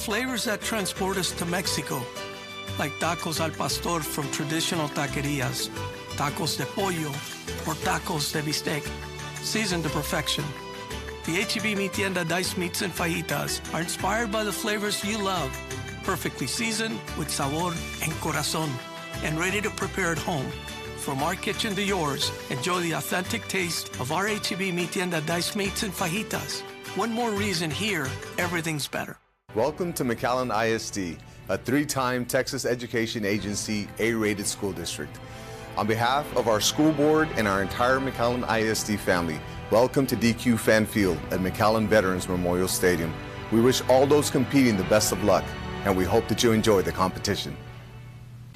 flavors that transport us to Mexico, like tacos al pastor from traditional taquerias, tacos de pollo, or tacos de bistec, seasoned to perfection. The H-E-B Mi Tienda diced meats and fajitas are inspired by the flavors you love, perfectly seasoned with sabor and corazón, and ready to prepare at home. From our kitchen to yours, enjoy the authentic taste of our H-E-B Mi Tienda diced meats and fajitas. One more reason here, everything's better. Welcome to McAllen ISD, a 3-time Texas Education Agency A-rated school district. On behalf of our school board and our entire McAllen ISD family, welcome to DQ Fan Field at McAllen Veterans Memorial Stadium. We wish all those competing the best of luck, and we hope that you enjoy the competition.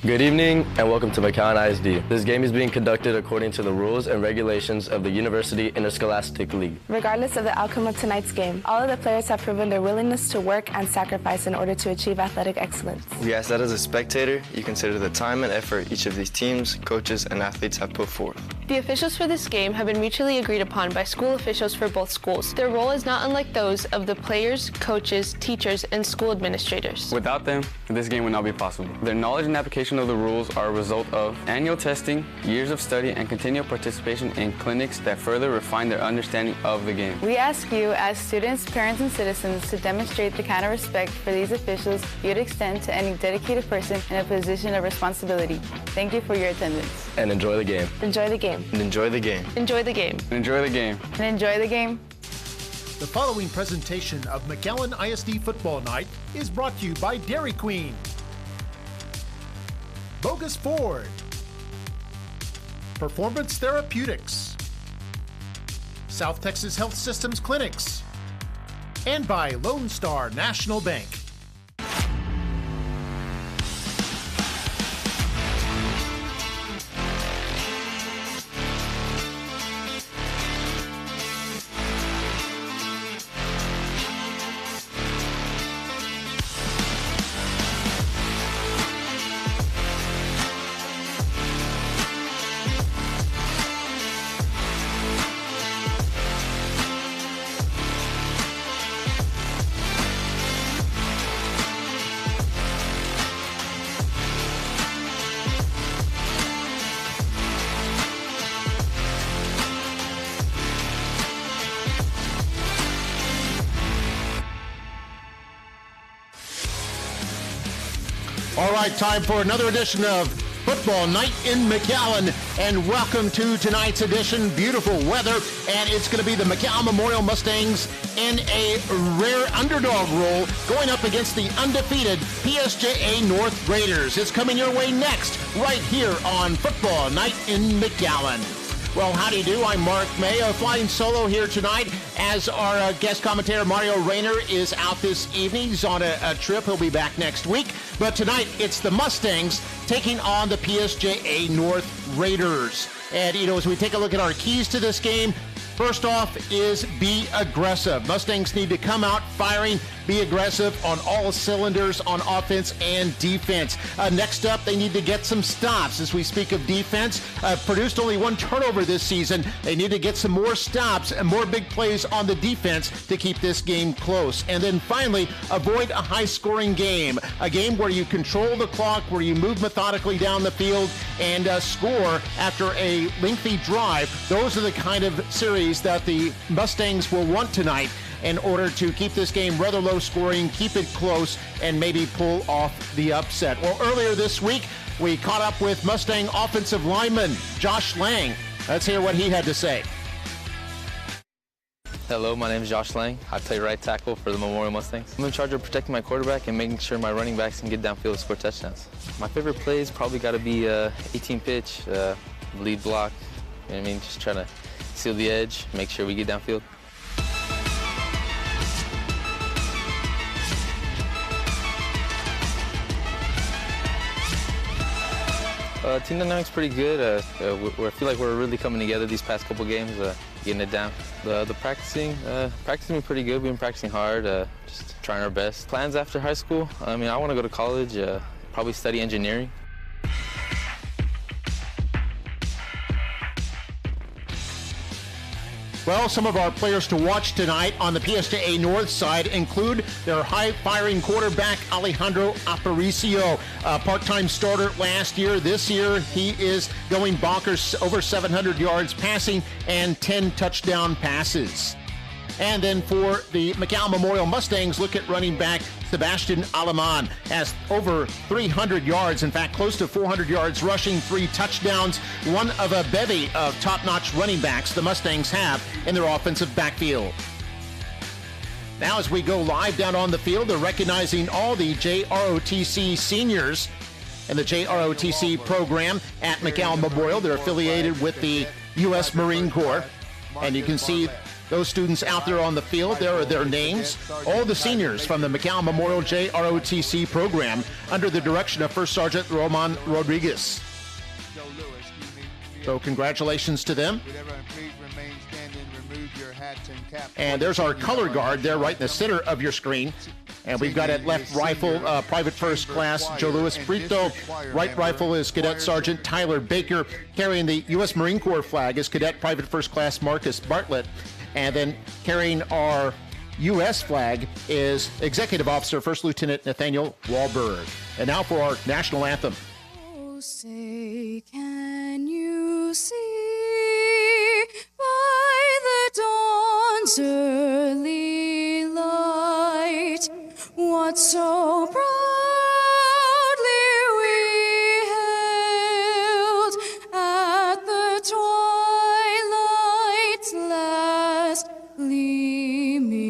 Good evening and welcome to McAllen ISD. This game is being conducted according to the rules and regulations of the University Interscholastic League. Regardless of the outcome of tonight's game, all of the players have proven their willingness to work and sacrifice in order to achieve athletic excellence. We ask that as a spectator, you consider the time and effort each of these teams, coaches, and athletes have put forth. The officials for this game have been mutually agreed upon by school officials for both schools. Their role is not unlike those of the players, coaches, teachers, and school administrators. Without them, this game would not be possible. Their knowledge and application of the rules are a result of annual testing, years of study, and continual participation in clinics that further refine their understanding of the game. We ask you, as students, parents, and citizens, to demonstrate the kind of respect for these officials you'd extend to any dedicated person in a position of responsibility. Thank you for your attendance. And enjoy the game. Enjoy the game. And enjoy the game. Enjoy the game. Enjoy the game. And enjoy the game. The following presentation of McAllen ISD Football Night is brought to you by Dairy Queen, Bogus Ford, Performance Therapeutics, South Texas Health Systems Clinics, and by Lone Star National Bank. All right, time for another edition of Football Night in McAllen, and welcome to tonight's edition. Beautiful weather, and it's going to be the McAllen Memorial Mustangs in a rare underdog role going up against the undefeated PSJA North Raiders. It's coming your way next, right here on Football Night in McAllen. Well, how do you do? I'm Mark May, flying solo here tonight as our guest commentator Mario Rayner is out this evening. He's on a trip. He'll be back next week. But tonight, it's the Mustangs taking on the PSJA North Raiders. And, you know, as we take a look at our keys to this game, first off is be aggressive. Mustangs need to come out firing, be aggressive on all cylinders on offense and defense. Next up, they need to get some stops. As we speak of defense, produced only 1 turnover this season. They need to get some more stops and more big plays on the defense to keep this game close. And then finally, avoid a high-scoring game. A game where you control the clock, where you move methodically down the field and score after a lengthy drive. Those are the kind of series that the Mustangs will want tonight in order to keep this game rather low scoring, keep it close, and maybe pull off the upset. Well, earlier this week, we caught up with Mustang offensive lineman Josh Lang. Let's hear what he had to say. Hello, my name is Josh Lang. I play right tackle for the Memorial Mustangs. I'm in charge of protecting my quarterback and making sure my running backs can get downfield and score touchdowns. My favorite plays probably got to be 18 pitch, lead block, you know what I mean? Just trying to seal the edge, make sure we get downfield. Team dynamic's pretty good. I feel like we're really coming together these past couple games, getting it down. The practicing been pretty good. We've been practicing hard, just trying our best. Plans after high school? I mean, I want to go to college, probably study engineering. Well, some of our players to watch tonight on the PSJA North side include their high-firing quarterback, Alejandro Aparicio, a part-time starter last year. This year, he is going bonkers, over 700 yards passing and 10 touchdown passes. And then for the McAllen Memorial Mustangs, look at running back Sebastian Aleman. Has over 300 yards, in fact, close to 400 yards rushing, 3 touchdowns, one of a bevy of top-notch running backs the Mustangs have in their offensive backfield. Now as we go live down on the field, they're recognizing all the JROTC seniors in the JROTC program at McAllen Memorial. They're affiliated with the U.S. Marine Corps. And you can see those students out there on the field. There are their names. All the seniors from the McAllen Memorial JROTC program under the direction of First Sergeant Roman Rodriguez. So congratulations to them. And there's our color guard there right in the center of your screen. And we've got at left rifle, Private First Class Joe Louis Brito. Right rifle is Cadet Sergeant Tyler Baker. Carrying the U.S. Marine Corps flag is Cadet Private First Class Marcus Bartlett. And then carrying our U.S. flag is Executive Officer First Lieutenant Nathaniel Wahlberg. And now for our national anthem. Oh, say, can you see by the dawn's early light what so proudly we hailed at the twilight's last gleaming,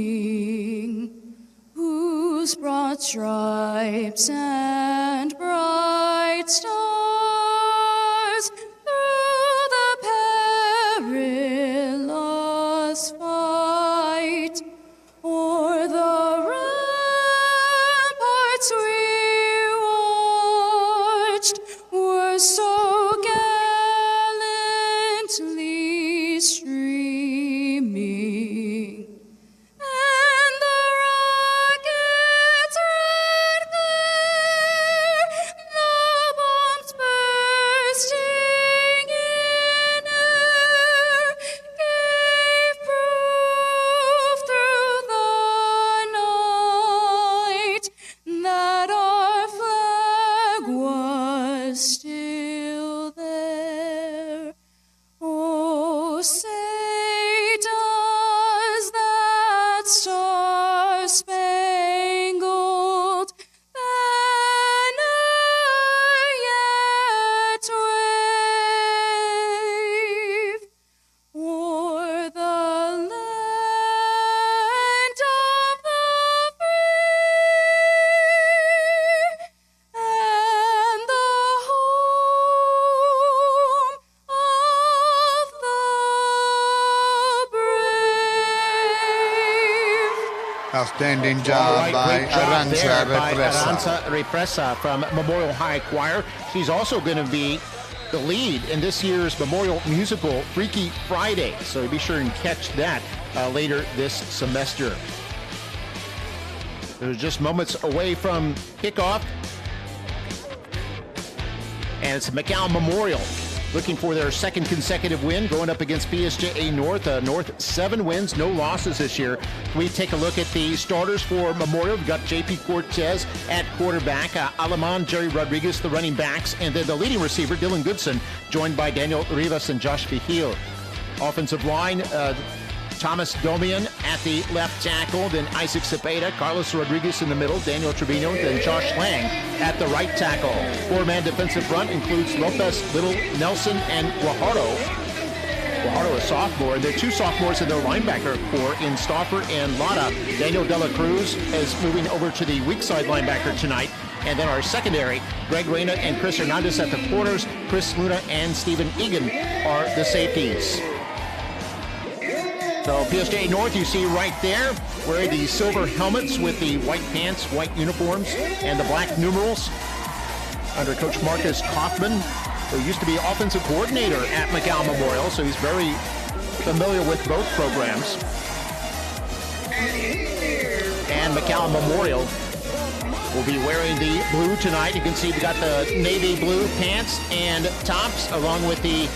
whose broad stripes and bright stars through the perilous fight o'er the ramparts we watched were so gallantly streaming, and the rockets' red glare, the bombs bursting in air, gave proof through the night that our flag was still there. Oh, say does that star-spangled banner yet wave o'er the land of the free and the home of the brave. Outstanding All job right, by great job there Aranza by Represa. Aranza Represa from Memorial High Choir. She's also going to be the lead in this year's Memorial Musical Freaky Friday, so be sure and catch that later this semester. There's just moments away from kickoff, and it's McAllen Memorial looking for their second consecutive win, going up against PSJA North. North 7 wins, no losses this year. We take a look at the starters for Memorial. We've got JP Cortez at quarterback, Aleman, Jerry Rodriguez, the running backs, and then the leading receiver, Dylan Goodson, joined by Daniel Rivas and Josh Vigil. Offensive line, Thomas Domian at the left tackle, then Isaac Cepeda, Carlos Rodriguez in the middle, Daniel Trevino, then Josh Lang at the right tackle. 4-man defensive front includes Lopez, Little, Nelson, and Guajardo. Guajardo, a sophomore, and there are 2 sophomores in their linebacker core in Stauffer and Lada. Daniel Dela Cruz is moving over to the weak side linebacker tonight. And then our secondary, Greg Reyna and Chris Hernandez at the corners, Chris Luna and Stephen Egan are the safeties. So PSJA North, you see right there, wearing the silver helmets with the white pants, white uniforms, and the black numerals under Coach Marcus Kaufman, who used to be offensive coordinator at McAllen Memorial, so he's very familiar with both programs. And McAllen Memorial will be wearing the blue tonight. You can see we got the navy blue pants and tops along with the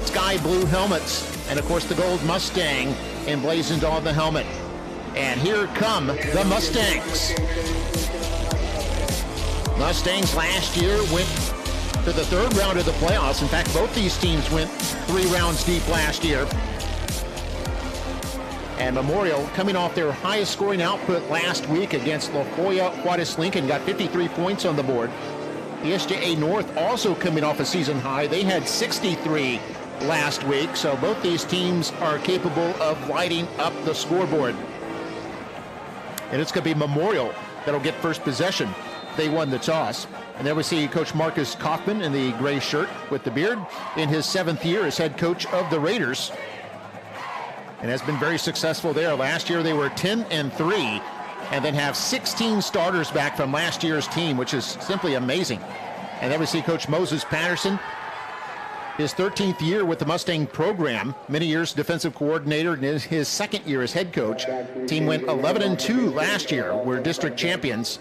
sky blue helmets, and of course the gold Mustang emblazoned on the helmet. And here come the Mustangs. Mustangs last year went to the third round of the playoffs. In fact, both these teams went 3 rounds deep last year. And Memorial, coming off their highest scoring output last week against La Jolla Juarez Lincoln, got 53 points on the board. PSJA North also coming off a season high. They had 63 last week, so both these teams are capable of lighting up the scoreboard. And it's going to be Memorial that'll get first possession. They won the toss. And there we see Coach Marcus Kaufman in the gray shirt with the beard in his 7th year as head coach of the Raiders, and has been very successful there. Last year they were 10-3, and then have 16 starters back from last year's team, which is simply amazing. And then we see Coach Moses Patterson, his 13th year with the Mustang program, many years defensive coordinator, and his 2nd year as head coach. Team went 11-2 last year, were district champions,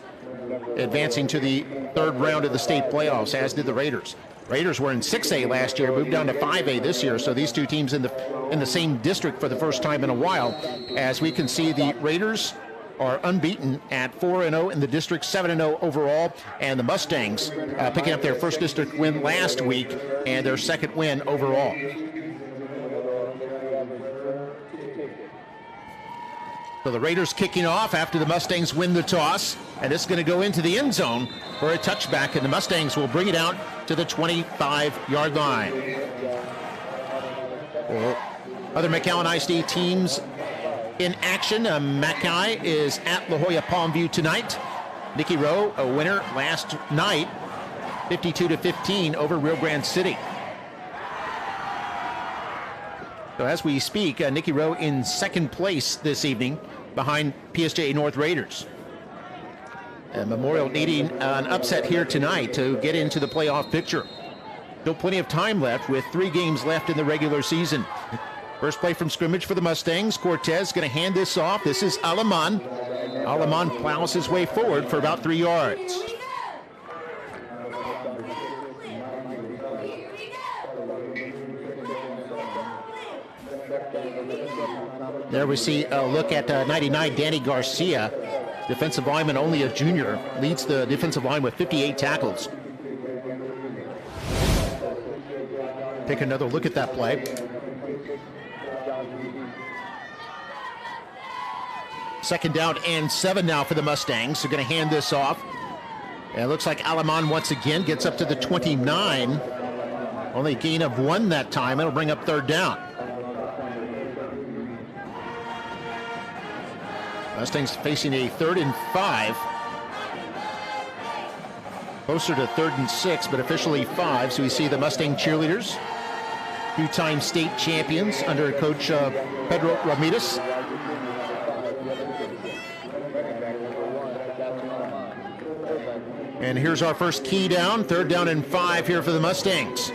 advancing to the 3rd round of the state playoffs, as did the Raiders. Raiders were in 6A last year, moved down to 5A this year, so these two teams in the same district for the first time in a while. As we can see, the Raiders are unbeaten at 4-0 in the district, 7-0 overall, and the Mustangs picking up their first district win last week and their 2nd win overall. So the Raiders kicking off after the Mustangs win the toss, and it's going to go into the end zone for a touchback, and the Mustangs will bring it out to the 25-yard line. Well, other McAllen ISD teams in action. Mackay is at La Jolla Palmview tonight. Nicky Rowe, a winner last night, 52-15 over Rio Grande City. So as we speak, Nicky Rowe in 2nd place this evening behind PSJA North Raiders. And Memorial needing an upset here tonight to get into the playoff picture. Still plenty of time left with 3 games left in the regular season. First play from scrimmage for the Mustangs. Cortez going to hand this off. This is Alaman. Alaman plows his way forward for about 3 yards. There we see a look at 99, Danny Garcia. Defensive lineman, only a junior, leads the defensive line with 58 tackles. Take another look at that play. Second down and 7 now for the Mustangs. They're going to hand this off. And it looks like Alaman once again gets up to the 29. Only a gain of 1 that time. It'll bring up 3rd down. Mustangs facing a 3rd and 5. Closer to 3rd and 6, but officially 5. So we see the Mustang cheerleaders, 2-time state champions under Coach Pedro Ramirez. And here's our first key down, 3rd down and 5 here for the Mustangs.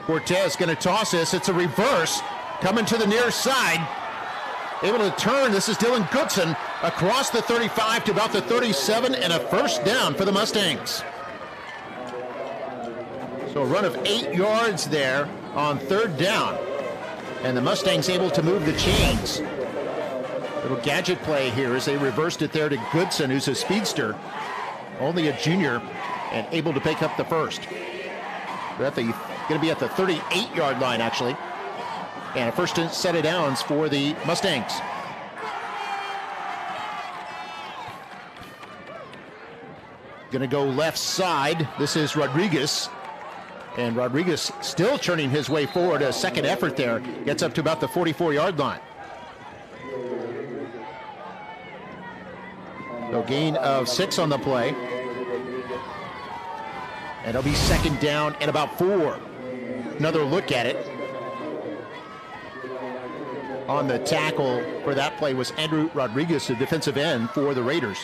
Cortez going to toss this. It's a reverse, coming to the near side. Able to turn, this is Dylan Goodson, across the 35 to about the 37, and a first down for the Mustangs. So a run of 8 yards there on 3rd down. And the Mustangs able to move the chains. Little gadget play here as they reversed it there to Goodson, who's a speedster. Only a junior, and able to pick up the first. They're going to be at the 38-yard line, actually. And a first set of downs for the Mustangs. Going to go left side. This is Rodriguez. And Rodriguez still churning his way forward. A second effort there. Gets up to about the 44-yard line. So gain of 6 on the play. And it'll be 2nd down and about 4. Another look at it. On the tackle for that play was Andrew Rodriguez, the defensive end for the Raiders.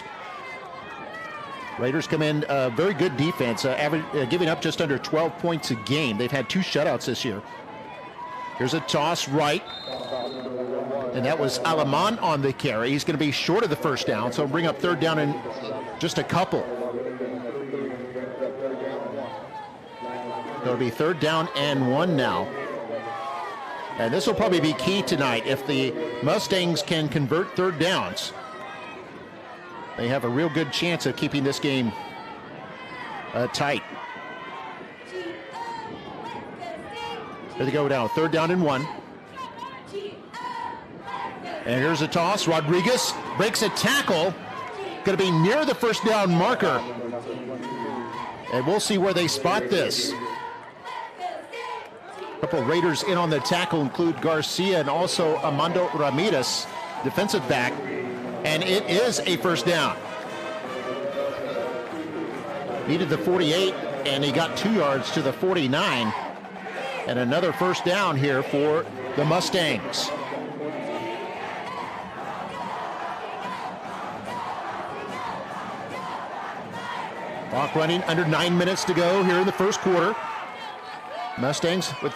Raiders come in very good defense, giving up just under 12 points a game. They've had 2 shutouts this year. Here's a toss right. And that was Alaman on the carry. He's going to be short of the first down, so bring up 3rd down and just a couple. It'll be 3rd down and 1 now And this will probably be key tonight. If the Mustangs can convert third downs, they have a real good chance of keeping this game tight. Here they go now, 3rd down and 1. And here's a toss. Rodriguez breaks a tackle. Going to be near the first down marker. And we'll see where they spot this. A couple of Raiders in on the tackle include Garcia and also Armando Ramirez, defensive back. And it is a first down. Needed the 48, and he got 2 yards to the 49. And another first down here for the Mustangs. Clock running, under 9 minutes to go here in the first quarter. Mustangs with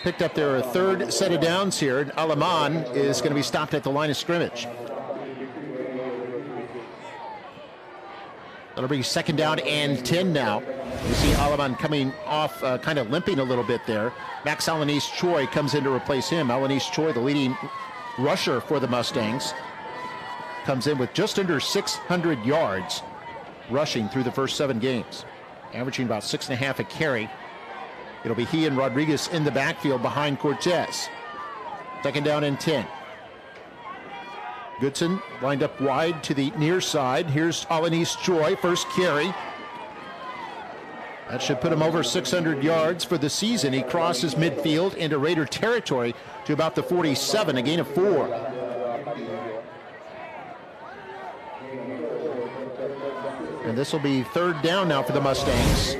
picked up their 3rd set of downs here. And Alaman is going to be stopped at the line of scrimmage. That'll be 2nd down and 10 now. You see Alaman coming off, kind of limping a little bit there. Max Alanis Choi comes in to replace him. Alanis Choi, the leading rusher for the Mustangs, comes in with just under 600 yards rushing through the first 7 games, averaging about 6.5 a carry. It'll be he and Rodriguez in the backfield behind Cortez. 2nd down and 10. Goodson lined up wide to the near side. Here's Alanis Choi, first carry. That should put him over 600 yards for the season. He crosses midfield into Raider territory to about the 47, a gain of 4. And this will be 3rd down now for the Mustangs.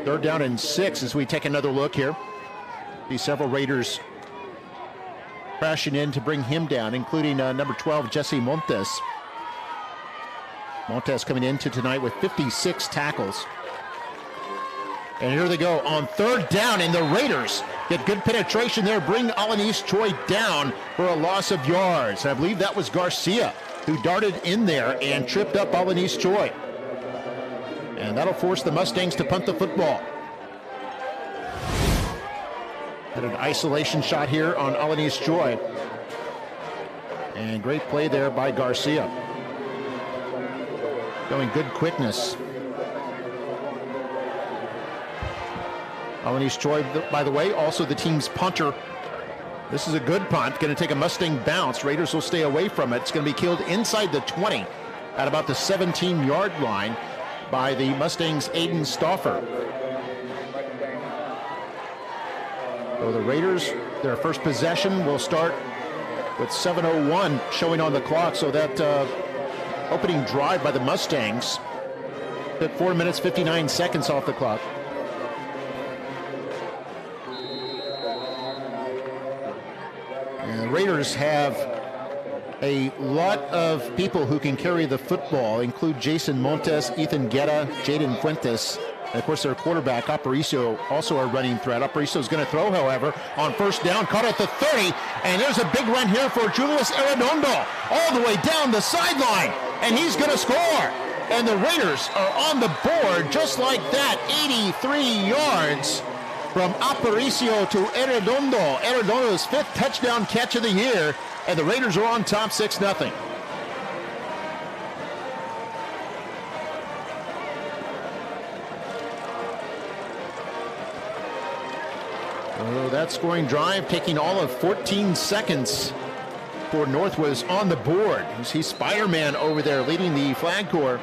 3rd down and 6 as we take another look here. See several Raiders crashing in to bring him down, including number 12, Jesse Montes. Montes coming into tonight with 56 tackles. And here they go on 3rd down, and the Raiders get good penetration there, bring Alanis Choi down for a loss of yards. I believe that was Garcia who darted in there and tripped up Alanis Choi. And that'll force the Mustangs to punt the football. Had an isolation shot here on Alanis Choi. And great play there by Garcia. Showing good quickness. Alanis Choi, by the way, also the team's punter. This is a good punt. Going to take a Mustang bounce. Raiders will stay away from it. It's going to be killed inside the 20 at about the 17-yard line by the Mustangs' Aiden Stauffer. So the Raiders, their first possession will start with 7:01 showing on the clock. So that opening drive by the Mustangs took 4 minutes, 59 seconds off the clock. And the Raiders have a lot of people who can carry the football, include Jason Montes, Ethan Guerra, Jaden Fuentes, and of course their quarterback, Aparicio, also a running threat. Aparicio is going to throw, however, on 1st down, caught at the 30, and there's a big run here for Julius Arredondo, all the way down the sideline, and he's going to score. And the Raiders are on the board just like that, 83 yards. From Aparicio to Arredondo. Arredondo's 5th touchdown catch of the year, and the Raiders are on top 6-0. Oh, that scoring drive taking all of 14 seconds for North was on the board. You see Spider-Man over there leading the flag corps.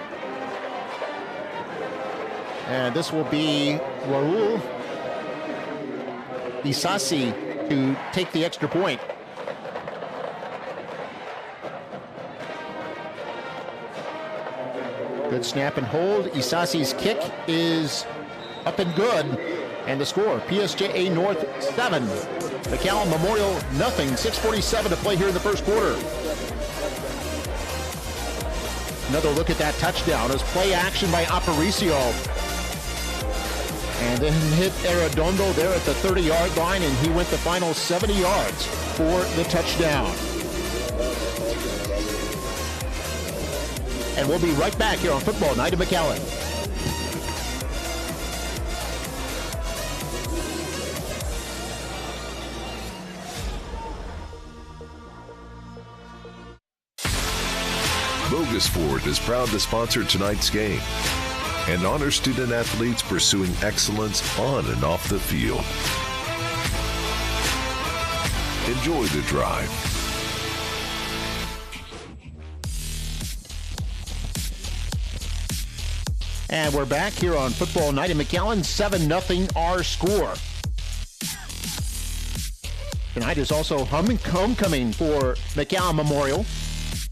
And this will be Raul Isasi to take the extra point. Good snap and hold. Isasi's kick is up and good. And the score, PSJA North 7, McAllen Memorial nothing. 6:47 to play here in the first quarter. Another look at that touchdown as play action by Aparicio. And then hit Arredondo there at the 30-yard line, and he went the final 70 yards for the touchdown. And we'll be right back here on Football Night at McAllen. Rodriguez Ford is proud to sponsor tonight's game and honor student athletes pursuing excellence on and off the field. Enjoy the drive. And we're back here on Football Night in McAllen. 7-0 our score. Tonight is also homecoming for McAllen Memorial.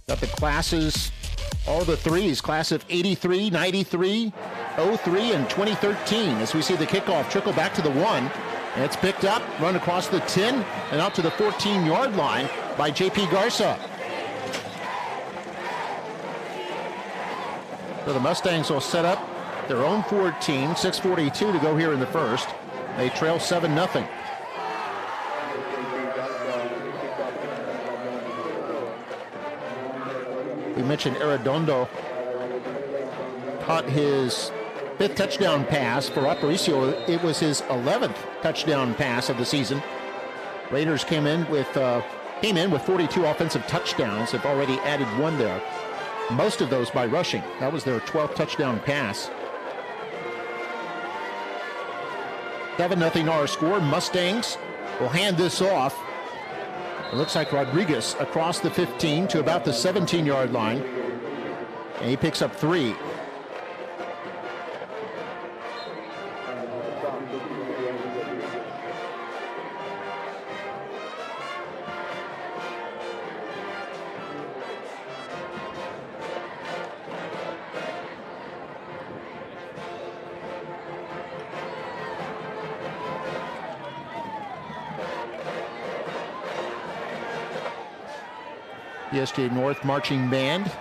Got the classes, all the threes, class of 83, 93, 03, and 2013. As we see the kickoff trickle back to the 1. And it's picked up, run across the 10, and out to the 14-yard line by J.P. Garza. So the Mustangs will set up their own 14, 6:42 to go here in the first. They trail 7-0. We mentioned Arredondo caught his 5th touchdown pass for Aparicio. It was his 11th touchdown pass of the season. Raiders came in with 42 offensive touchdowns. They've already added 1 there. Most of those by rushing. That was their 12th touchdown pass. 7-0 our score. Mustangs will hand this off. It looks like Rodriguez across the 15 to about the 17-yard line. And he picks up 3. PSJA North marching band.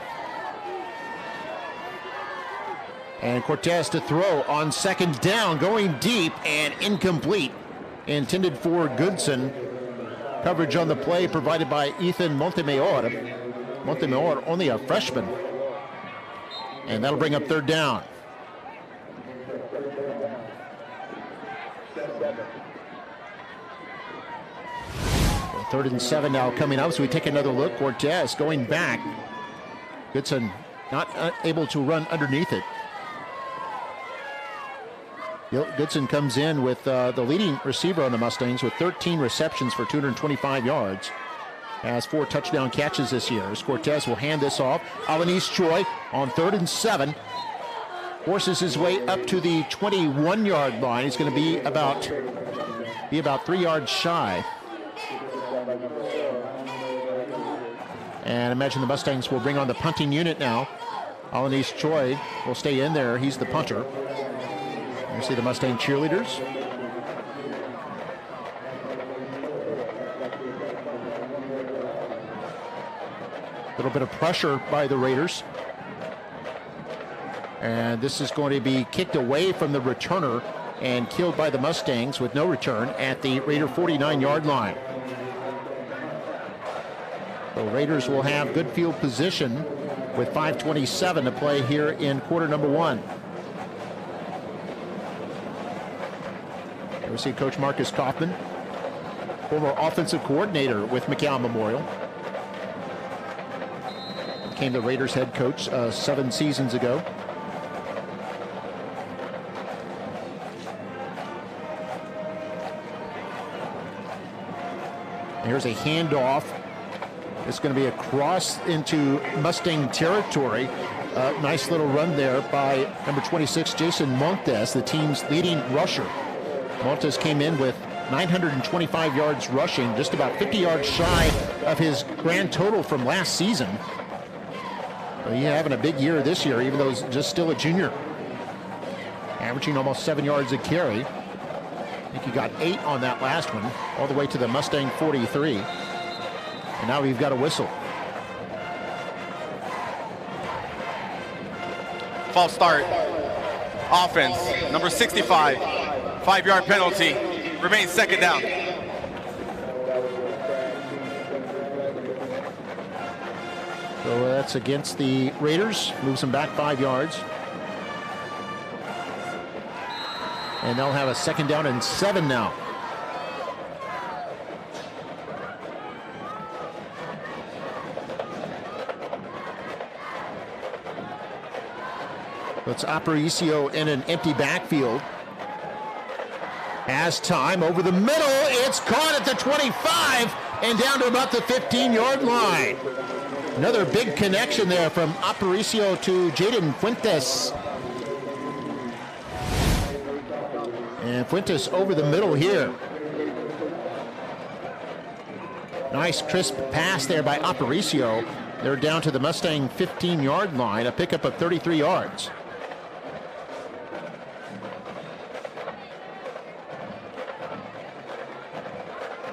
And Cortez to throw on 2nd down, going deep and incomplete. Intended for Goodson. Coverage on the play provided by Ethan Montemayor. Montemayor, only a freshman. And that'll bring up 3rd down. Third and 7 now coming up, so we take another look. Cortez going back. Goodson not able to run underneath it. Goodson comes in with the leading receiver on the Mustangs with 13 receptions for 225 yards. Has 4 touchdown catches this year. As Cortez will hand this off. Alanis Choi on 3rd and 7. Forces his way up to the 21-yard line. He's going to be about 3 yards shy. And imagine the Mustangs will bring on the punting unit now. Alanis Choi will stay in there. He's the punter. You see the Mustang cheerleaders. A little bit of pressure by the Raiders. And this is going to be kicked away from the returner and killed by the Mustangs with no return at the Raider 49-yard line. The Raiders will have good field position with 5:27 to play here in quarter number 1. We see Coach Marcus Kaufman, former offensive coordinator with McAllen Memorial. Became the Raiders head coach 7 seasons ago. Here's a handoff. It's going to be a cross into Mustang territory. Nice little run there by number 26, Jason Montes, the team's leading rusher. Montes came in with 925 yards rushing, just about 50 yards shy of his grand total from last season. He's having a big year this year, even though he's just still a junior. Averaging almost 7 yards a carry. I think he got 8 on that last one, all the way to the Mustang 43. And now we've got a whistle. False start. Offense, number 65. 5-yard penalty. Remains 2nd down. So that's against the Raiders. Moves them back 5 yards. And they'll have a 2nd down and 7 now. It's Aparicio in an empty backfield. Has time over the middle. It's caught at the 25 and down to about the 15-yard line. Another big connection there from Aparicio to Jaden Fuentes. And Fuentes over the middle here. Nice crisp pass there by Aparicio. They're down to the Mustang 15-yard line, a pickup of 33 yards.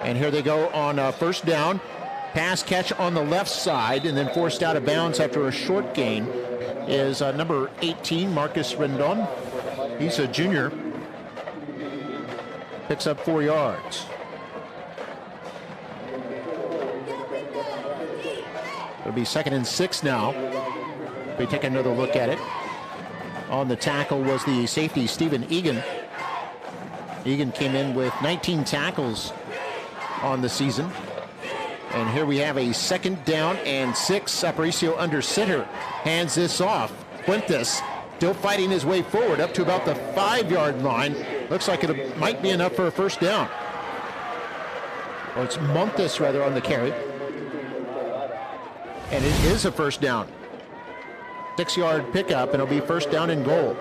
And here they go on first down. Pass catch on the left side, and then forced out of bounds after a short gain is number 18, Marcus Rendon. He's a junior. Picks up 4 yards. It'll be 2nd and 6 now. We take another look at it. On the tackle was the safety, Stephen Egan. Egan came in with 19 tackles on the season. And here we have a 2nd down and 6. Aparicio under center. Hands this off. Fuentes still fighting his way forward up to about the 5-yard line. Looks like it might be enough for a first down. Or it's Montes rather on the carry. And it is a first down. 6-yard pickup, and it'll be first down and goal.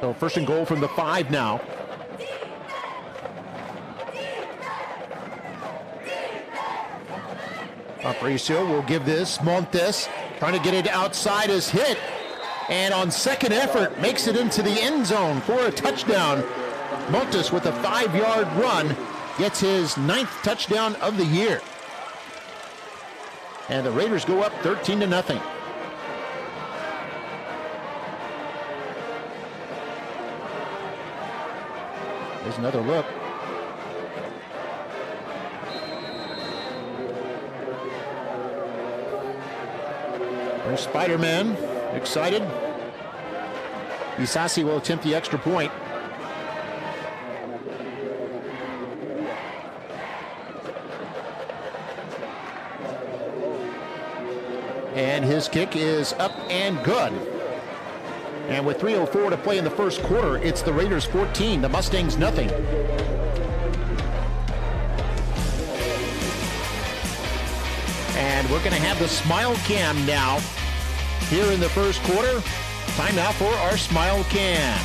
So first and goal from the 5 now. Aparicio will give this. Montes trying to get it outside, is hit. And on second effort, makes it into the end zone for a touchdown. Montes with a 5-yard run gets his 9th touchdown of the year. And the Raiders go up 13-0. Here's another look. There's Spider-Man, excited. Isasi will attempt the extra point. And his kick is up and good. And with 3:04 to play in the first quarter, it's the Raiders 14, the Mustangs nothing. And we're going to have the Smile Cam now here in the first quarter. Time now for our Smile Cam.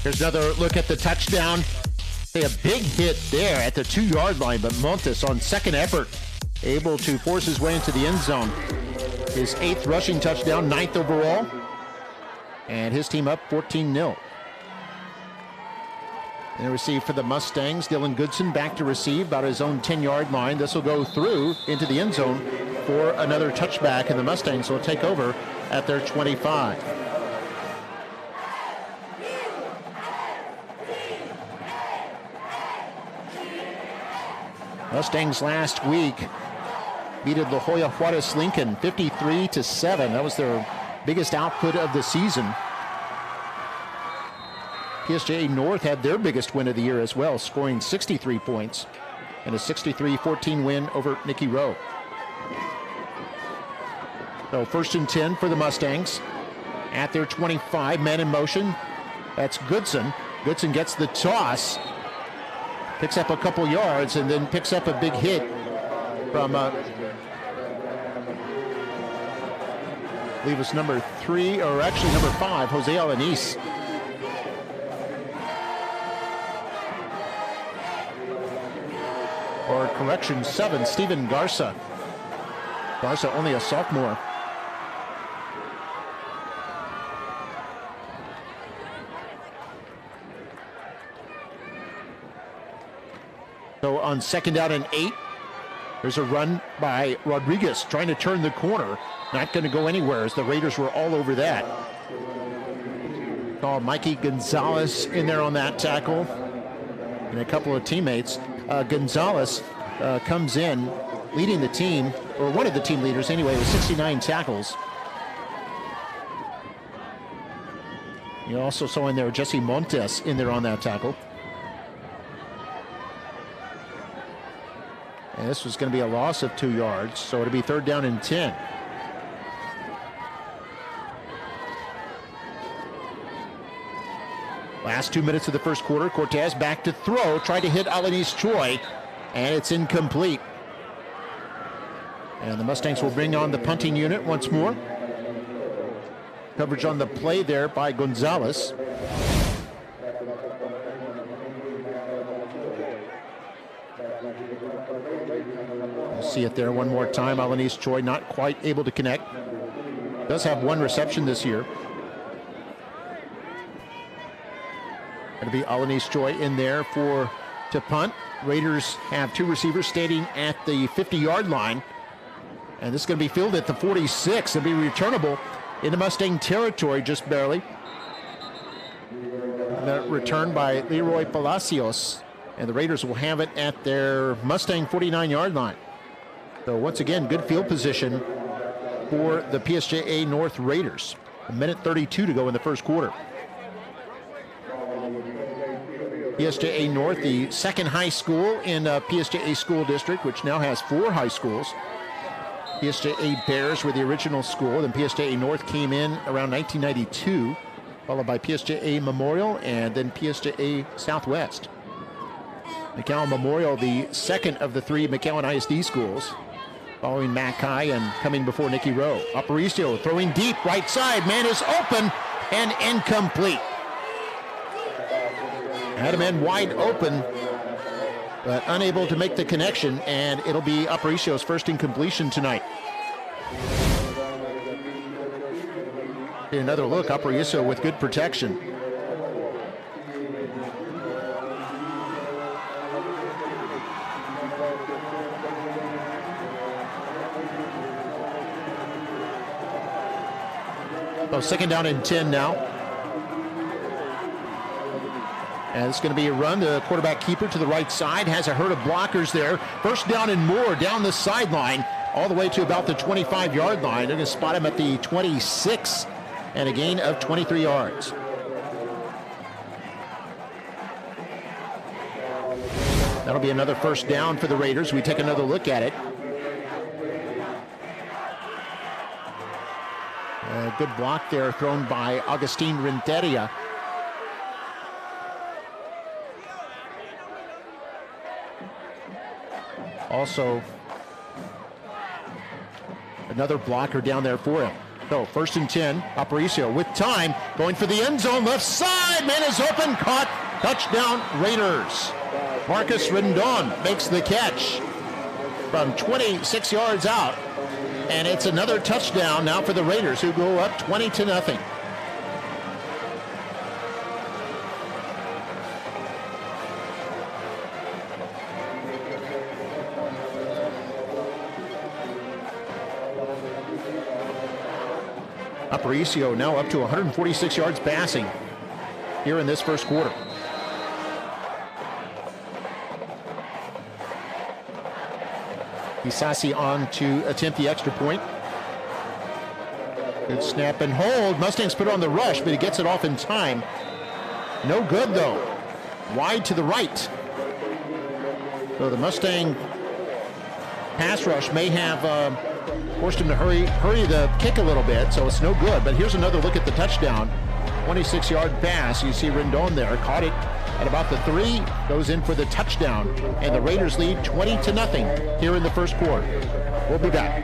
Here's another look at the touchdown. A big hit there at the 2-yard line, but Montes on second effort able to force his way into the end zone. His 8th rushing touchdown, 9th overall, and his team up 14-0. And receive for the Mustangs, Dylan Goodson back to receive about his own 10-yard line. This will go through into the end zone for another touchback, and the Mustangs will take over at their 25. Mustangs last week beat La Jolla Juarez Lincoln 53-7. That was their biggest output of the season. PSJA North had their biggest win of the year as well, scoring 63 points and a 63-14 win over Nicky Rowe. So 1st and 10 for the Mustangs at their 25, man in motion. That's Goodson. Goodson gets the toss. Picks up a couple yards and then picks up a big hit from, I believe it's number 3, or actually number 5, Jose Alanis. Or correction, 7, Steven Garza. Garza only a sophomore. So on 2nd down and 8, there's a run by Rodriguez trying to turn the corner. Not going to go anywhere as the Raiders were all over that. Saw Mikey Gonzalez in there on that tackle and a couple of teammates. Gonzalez comes in leading the team, or one of the team leaders anyway, with 69 tackles. You also saw in there Jesse Montes in there on that tackle. And this was going to be a loss of 2 yards, so it'll be 3rd down and 10. Last 2 minutes of the first quarter, Cortez back to throw, tried to hit Alanis Choi, and it's incomplete. And the Mustangs will bring on the punting unit once more. Coverage on the play there by Gonzalez. You see it there one more time. Alanis Choi not quite able to connect. Does have 1 reception this year. Going to be Alanis Choi in there to punt. Raiders have 2 receivers standing at the 50-yard line. And this is going to be fielded at the 46. It'll be returnable into Mustang territory just barely. Returned by Leroy Palacios. And the Raiders will have it at their Mustang 49-yard line. So once again, good field position for the PSJA North Raiders. 1:32 to go in the first quarter. PSJA North, the second high school in PSJA School District, which now has 4 high schools. PSJA Bears were the original school, then PSJA North came in around 1992, followed by PSJA Memorial and then PSJA Southwest. McAllen Memorial, the second of the 3 McAllen ISD schools, following Mackay and coming before Nicky Rowe. Aparicio throwing deep right side, man is open and incomplete. Had a man wide open, but unable to make the connection, and it'll be Aparicio's first incompletion tonight. Another look, Aparicio with good protection. So 2nd down and 10 now. And it's going to be a run. The quarterback keeper to the right side has a herd of blockers there. 1st down and more down the sideline, all the way to about the 25-yard line. They're going to spot him at the 26 and a gain of 23 yards. That'll be another 1st down for the Raiders. We take another look at it. A good block there thrown by Agustin Renteria. Also, another blocker down there for him. So 1st and 10, Aparicio with time, going for the end zone, left side, man is open, caught, touchdown Raiders. Marcus Rendon makes the catch from 26 yards out, and it's another touchdown now for the Raiders, who go up 20-0. Aparicio now up to 146 yards passing here in this first quarter. Isasi on to attempt the extra point. Good snap and hold. Mustangs put on the rush, but he gets it off in time. No good though. Wide to the right. So the Mustang pass rush may have forced him to hurry the kick a little bit, so it's no good. But here's another look at the touchdown. 26-yard pass. You see Rendon there, caught it at about the 3, goes in for the touchdown, and the Raiders lead 20-0 here in the first quarter. We'll be back.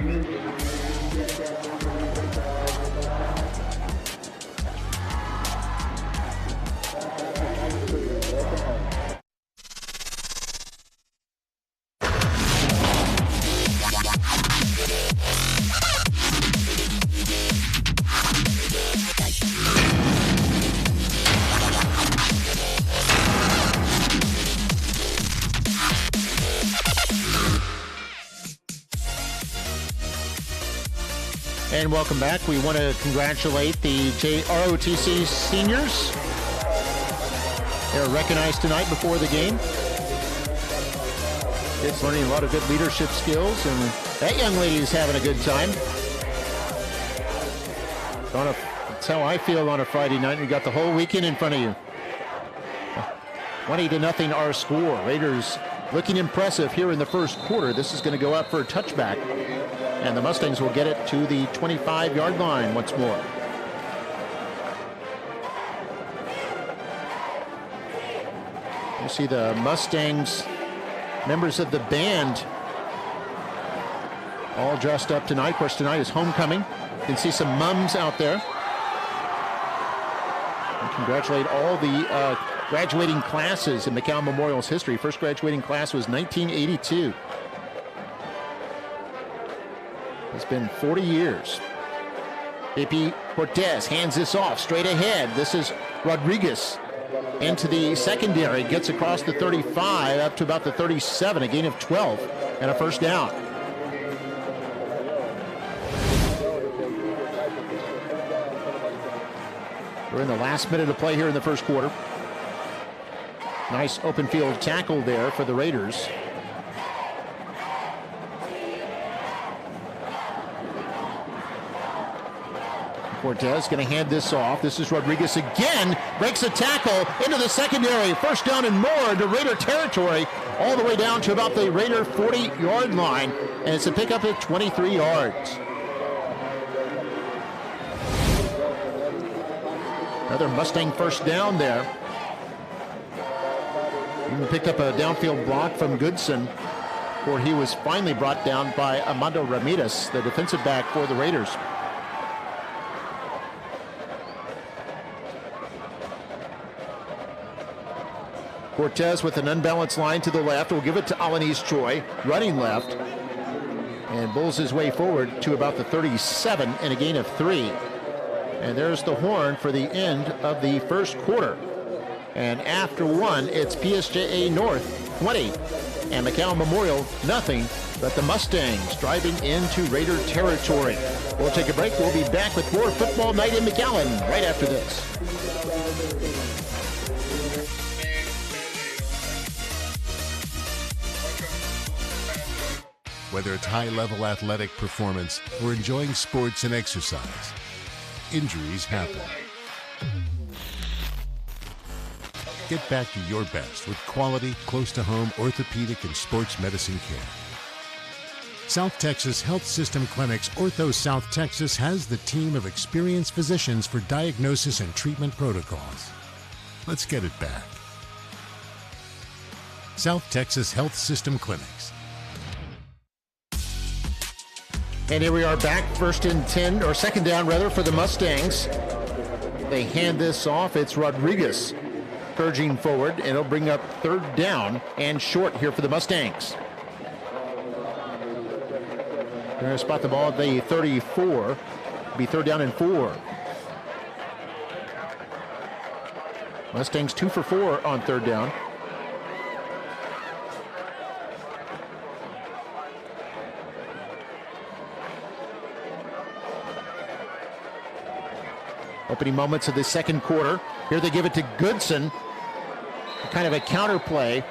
And welcome back. We want to congratulate the JROTC seniors. They're recognized tonight before the game. It's learning a lot of good leadership skills, and that young lady is having a good time. That's how I feel on a Friday night. You got the whole weekend in front of you. 20-0 our score. Raiders looking impressive here in the first quarter. This is going to go out for a touchback, and the Mustangs will get it to the 25-yard line once more. You see the Mustangs, members of the band, all dressed up tonight. Of course, tonight is homecoming. You can see some mums out there. And congratulate all the graduating classes in McAllen Memorial's history. First graduating class was 1982. It's been 40 years. AP Cortez hands this off straight ahead. This is Rodriguez into the secondary. Gets across the 35 up to about the 37. A gain of 12 and a first down. We're in the last minute of play here in the first quarter. Nice open field tackle there for the Raiders. Cortez going to hand this off. This is Rodriguez again. Breaks a tackle into the secondary. First down and more to Raider territory. All the way down to about the Raider 40-yard line. And it's a pickup at 23 yards. Another Mustang first down there. Even picked up a downfield block from Goodson, where he was finally brought down by Armando Ramirez, the defensive back for the Raiders. Cortez with an unbalanced line to the left. Will give it to Alanis Troy, running left, and bulls his way forward to about the 37 and a gain of 3. And there's the horn for the end of the first quarter. And after one, it's PSJA North 20 and McAllen Memorial nothing, but the Mustangs driving into Raider territory. We'll take a break. We'll be back with more Football Night in McAllen right after this. Whether it's high-level athletic performance or enjoying sports and exercise, injuries happen. Get back to your best with quality, close-to-home orthopedic and sports medicine care. South Texas Health System Clinics Ortho South Texas has the team of experienced physicians for diagnosis and treatment protocols. Let's get it back. South Texas Health System Clinics. And here we are back, first and 10, or second down rather, for the Mustangs. They hand this off. It's Rodriguez surging forward, and it'll bring up third down and short here for the Mustangs. They're going to spot the ball at the 34. It'll be third down and 4. Mustangs 2 for 4 on third down. Opening moments of the second quarter. Here they give it to Goodson. Kind of a counter play.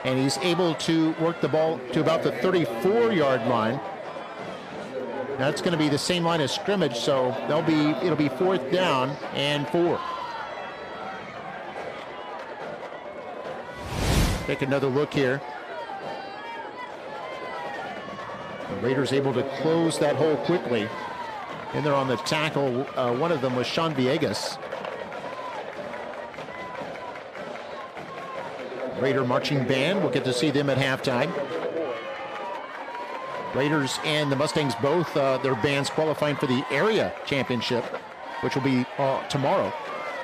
And he's able to work the ball to about the 34-yard line. That's going to be the same line as scrimmage, so it'll be fourth down and 4. Take another look here. The Raiders able to close that hole quickly. And they're on the tackle. One of them was Sean Villegas. Raider marching band. We'll get to see them at halftime. Raiders and the Mustangs both, their bands qualifying for the area championship, which will be tomorrow.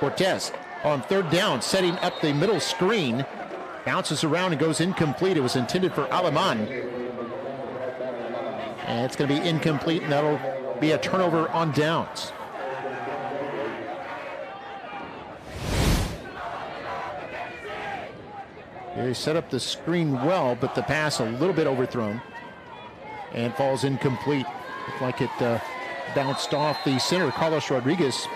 Cortez on third down, setting up the middle screen. Bounces around and goes incomplete. It was intended for Aleman. And it's going to be incomplete, and that'll be a turnover on downs. They set up the screen well, but the pass a little bit overthrown and falls incomplete. Looked like it bounced off the center, Carlos Rodriguez.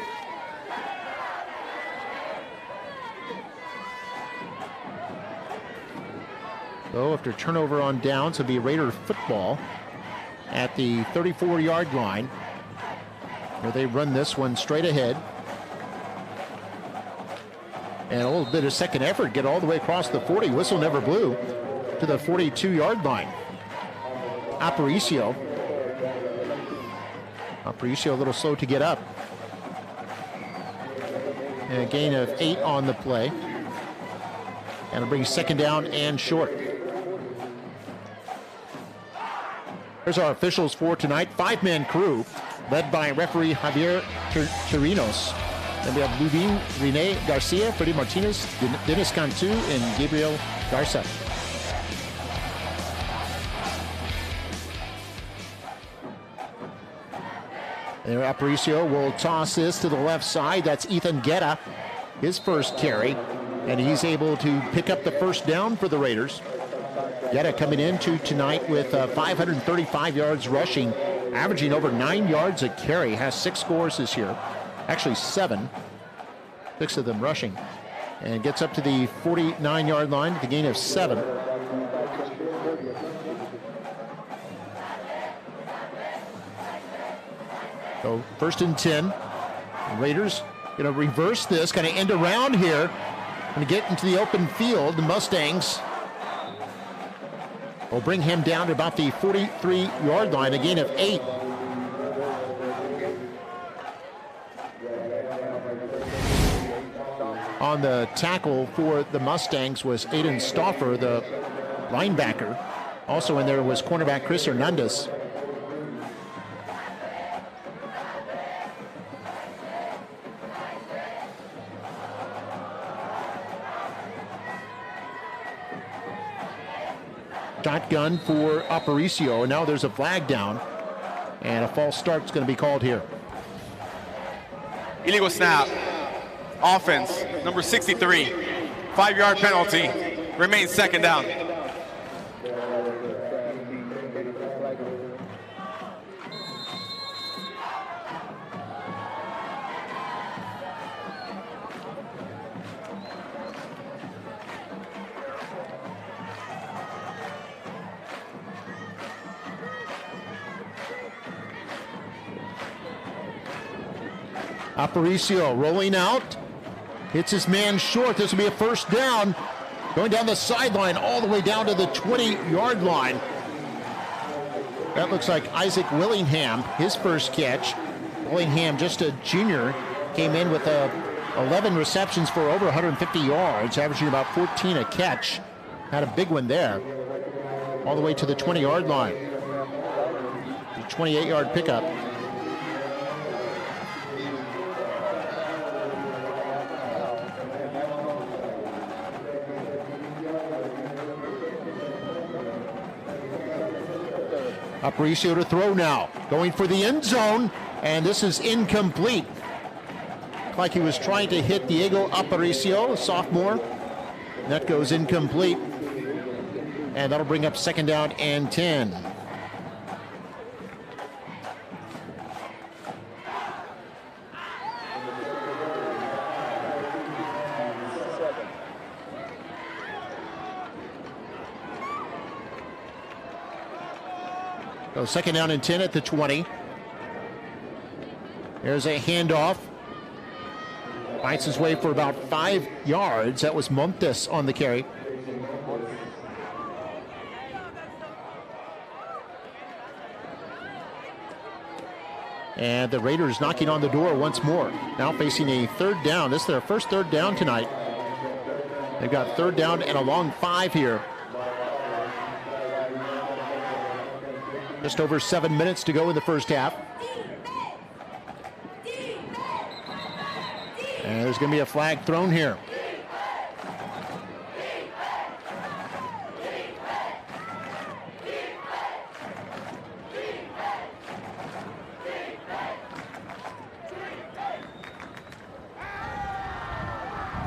So after turnover on downs, it'll be Raider football at the 34-yard line, where they run this one straight ahead. And a little bit of second effort, get all the way across the 40. Whistle never blew to the 42-yard line. Aparicio a little slow to get up. And a gain of 8 on the play. And it'll bring second down and short. Here's our officials for tonight. 5-man crew led by referee Javier Chirinos. Then we have Lubin, Rene Garcia, Freddie Martinez, Dennis Cantu, and Gabriel Garza. And Aparicio will toss this to the left side. That's Ethan Guetta, his first carry. And he's able to pick up the first down for the Raiders. Guetta coming into tonight with 535 yards rushing, averaging over 9 yards a carry, has 6 scores this year. Actually 7, 6 of them rushing. And gets up to the 49-yard line with a gain of 7. So 1st and 10. The Raiders going to reverse this, kind of end around here. Going to get into the open field. The Mustangs will bring him down to about the 43-yard line, a gain of 8. On the tackle for the Mustangs was Aiden Stauffer, the linebacker. Also in there was cornerback Chris Hernandez. Shotgun for Aparicio, and now there's a flag down, and a false start is going to be called here. Illegal snap. Offense, number 63. 5-yard penalty. Remains second down. Aparicio rolling out, hits his man short. This will be a first down. Going down the sideline all the way down to the 20-yard line. That looks like Isaac Willingham, his first catch. Willingham, just a junior, came in with 11 receptions for over 150 yards, averaging about 14 a catch. Had a big one there. All the way to the 20-yard line. The 28-yard pickup. Aparicio to throw now, going for the end zone, and this is incomplete. Like he was trying to hit Diego Aparicio, a sophomore. That goes incomplete, and that'll bring up second down and 10. So second down and 10 at the 20. There's a handoff. Fights his way for about 5 yards. That was Montes on the carry. And the Raiders knocking on the door once more. Now facing a third down. This is their first third down tonight. They've got third down and a long 5 here. Just over 7 minutes to go in the first half. And there's going to be a flag thrown here.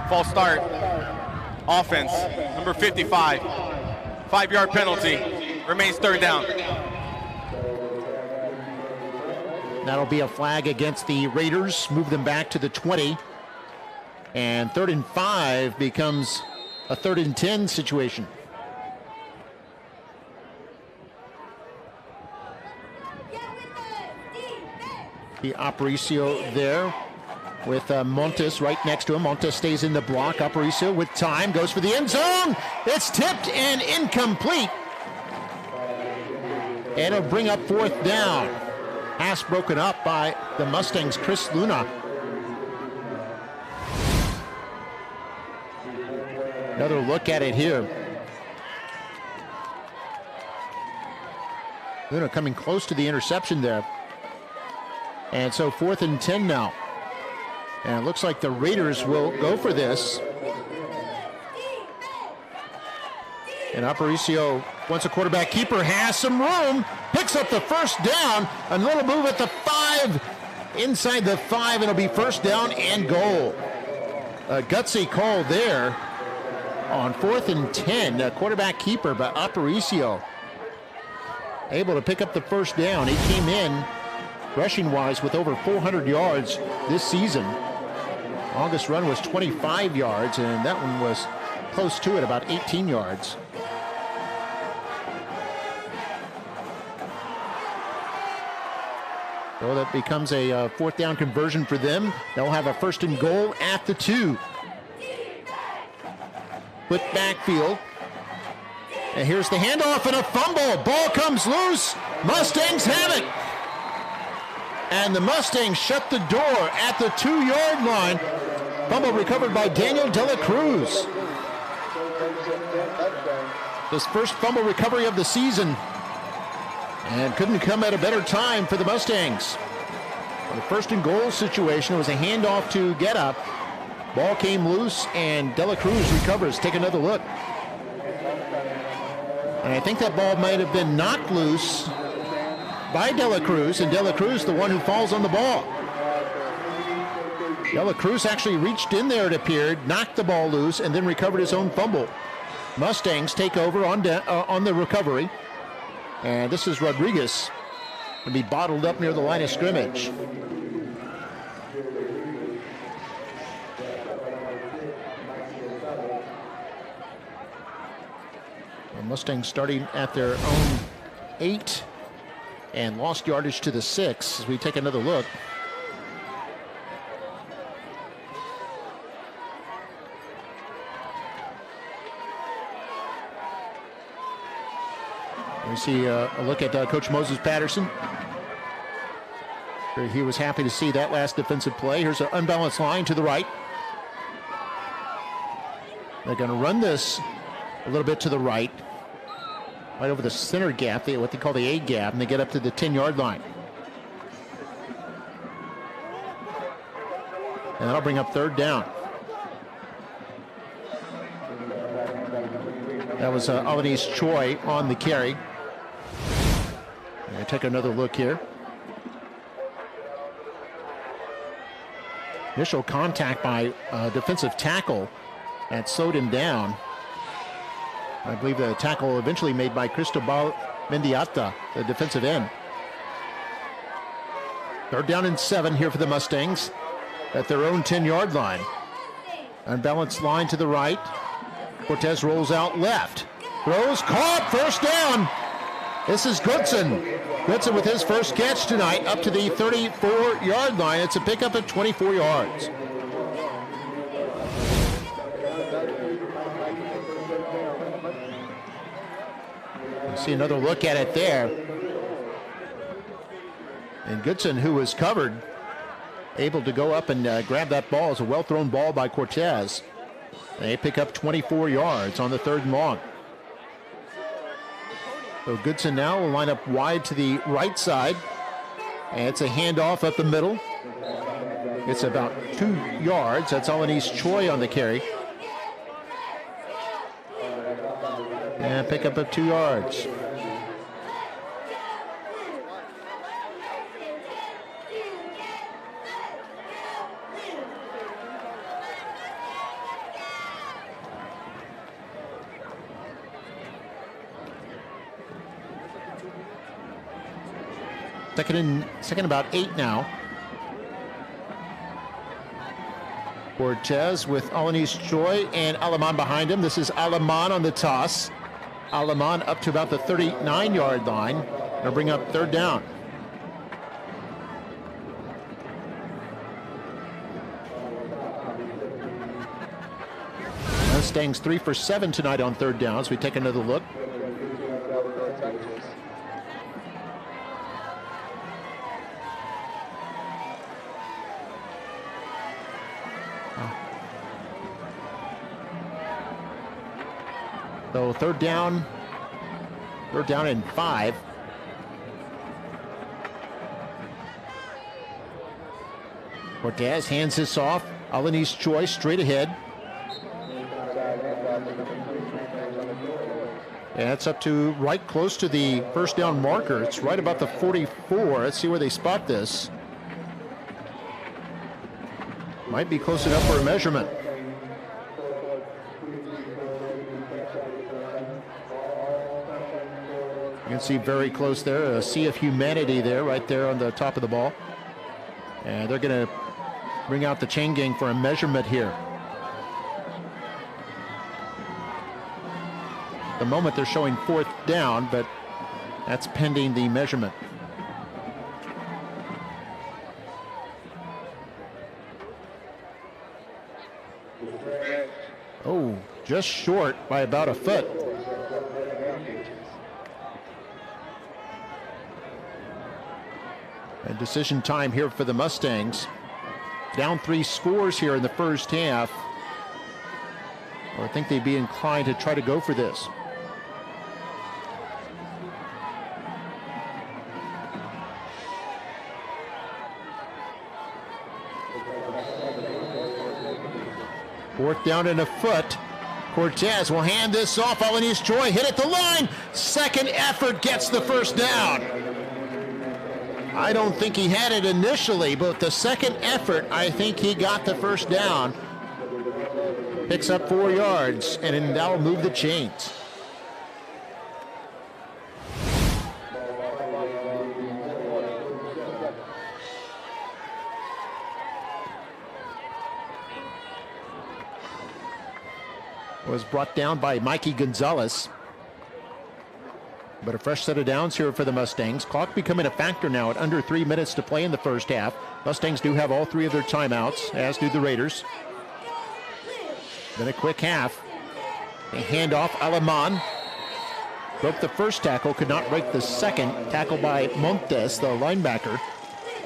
False start. Offense, number 55. 5-yard penalty. Remains third down. That'll be a flag against the Raiders, move them back to the 20. And 3rd and 5 becomes a 3rd and 10 situation. The Aparicio there with Montes right next to him. Montes stays in the block. Aparicio with time goes for the end zone. It's tipped and incomplete. And it'll bring up 4th down. Pass broken up by the Mustangs' Chris Luna. Another look at it here. Luna coming close to the interception there. And so 4th and 10 now. And it looks like the Raiders will go for this. And Aparicio, once a quarterback keeper, has some room. Picks up the 1st down. A little move at the 5. Inside the 5, it'll be 1st down and goal. A gutsy call there on 4th and 10. A quarterback keeper, but Aparicio able to pick up the 1st down. He came in rushing-wise with over 400 yards this season. Longest run was 25 yards, and that one was close to it, about 18 yards. So that becomes a 4th down conversion for them. They'll have a 1st and goal at the 2. Split backfield. And here's the handoff and a fumble. Ball comes loose. Mustangs have it. And the Mustangs shut the door at the 2-yard line. Fumble recovered by Daniel De La Cruz. His first fumble recovery of the season. And couldn't come at a better time for the Mustangs. The 1st and goal situation was a handoff to Get Up. Ball came loose and De La Cruz recovers. Take another look. And I think that ball might have been knocked loose by De La Cruz, and De La Cruz the one who falls on the ball. De La Cruz actually reached in there, it appeared, knocked the ball loose, and then recovered his own fumble. Mustangs take over on the recovery. And this is Rodriguez. Will be bottled up near the line of scrimmage. The Mustangs starting at their own 8 and lost yardage to the 6 as we take another look. We see a look at Coach Moses Patterson. He was happy to see that last defensive play. Here's an unbalanced line to the right. They're going to run this a little bit to the right over the center gap, what they call the A gap, and they get up to the 10-yard line. And that'll bring up 3rd down. That was Alanis Choi on the carry. Take another look here. Initial contact by defensive tackle that slowed him down. I believe the tackle eventually made by Cristobal Mendiata, the defensive end. 3rd down and 7 here for the Mustangs at their own 10-yard line. Unbalanced line to the right. Cortez rolls out left. Throws, caught, 1st down. This is Goodson. Goodson with his first catch tonight up to the 34-yard line. It's a pickup at 24 yards. You see another look at it there. And Goodson, who was covered, able to go up and grab that ball. It's a well-thrown ball by Cortez. They pick up 24 yards on the 3rd and long. So Goodson now will line up wide to the right side. And it's a handoff up the middle. It's about 2 yards. That's Alanis Choi on the carry. And pick up 2 yards. Second about 8 now. Cortez with Alanis Choi and Alaman behind him. This is Alaman on the toss. Alaman up to about the 39-yard line. They'll bring up third down. Mustangs 3 for 7 tonight on third down as we take another look. So third down and 5. Cortez hands this off. Alanis Choi straight ahead. And it's up to right close to the first down marker. It's right about the 44. Let's see where they spot this. Might be close enough for a measurement. You can see very close there, a sea of humanity there, right there on the top of the ball. And they're going to bring out the chain gang for a measurement here. At the moment they're showing fourth down, but that's pending the measurement. Oh, just short by about a foot. And decision time here for the Mustangs. Down 3 scores here in the first half. Well, I think they'd be inclined to try to go for this. Fourth down and a foot. Cortez will hand this off. Alanis Choi hit at the line. Second effort gets the first down. I don't think he had it initially, but the second effort, I think he got the first down. Picks up 4 yards, and then that'll move the chains. Was brought down by Mikey Gonzalez. But a fresh set of downs here for the Mustangs. Clock becoming a factor now at under 3 minutes to play in the first half. Mustangs do have all 3 of their timeouts, as do the Raiders. Then a quick half. A handoff, Alaman. Broke the first tackle, could not break the second. Tackle by Montes, the linebacker.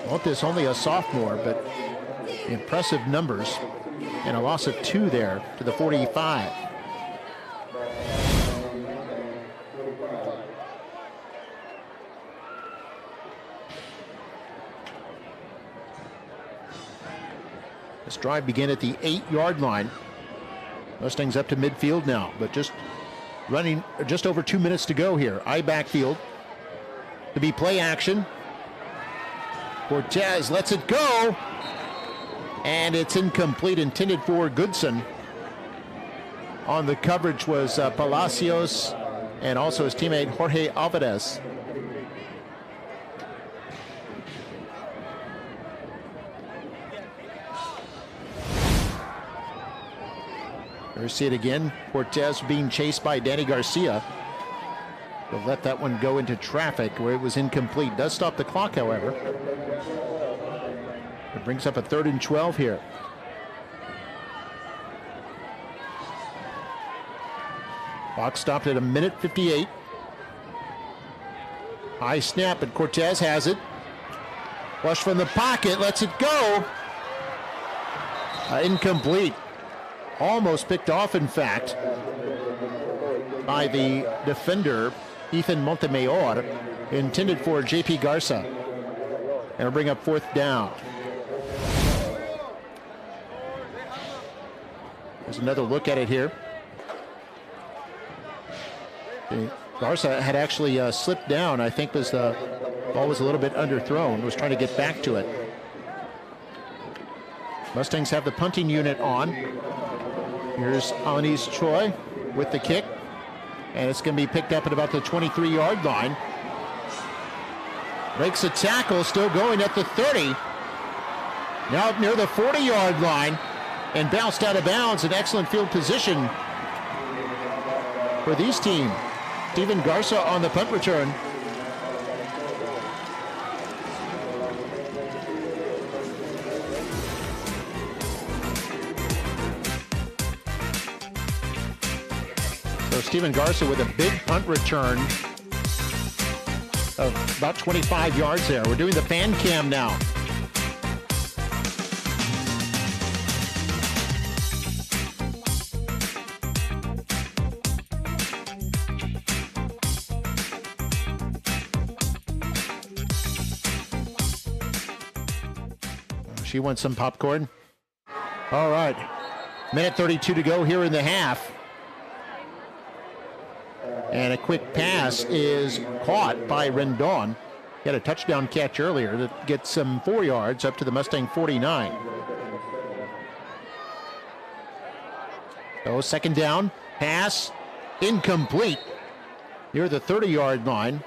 Montes only a sophomore, but impressive numbers. And a loss of 2 there to the 45. This drive began at the 8-yard line. Mustangs up to midfield now, but just running just over 2 minutes to go here. I backfield to be play action. Cortez lets it go, and it's incomplete, intended for Goodson. On the coverage was Palacios and also his teammate Jorge Alvarez. There we see it again. Cortez being chased by Danny Garcia. They'll let that one go into traffic where it was incomplete. Does stop the clock, however. It brings up a 3rd and 12 here. Clock stopped at 1:58. High snap, and Cortez has it. Flush from the pocket, lets it go. Incomplete. Almost picked off, in fact, by the defender, Ethan Montemayor, intended for J.P. Garza. And will bring up 4th down. There's another look at it here. Garza had actually slipped down. I think the ball was a little bit underthrown, was trying to get back to it. Mustangs have the punting unit on. Here's Alanis Choi with the kick, and it's going to be picked up at about the 23-yard line. Breaks a tackle, still going at the 30. Now near the 40-yard line and bounced out of bounds. An excellent field position for these teams. Steven Garza on the punt return. So Steven Garza with a big punt return of about 25 yards there. We're doing the fan cam now. She wants some popcorn. All right. Minute 32 to go here in the half. And a quick pass is caught by Rendon. He had a touchdown catch earlier that gets some 4 yards up to the Mustang 49. So second down, pass, incomplete. Near the 30-yard line.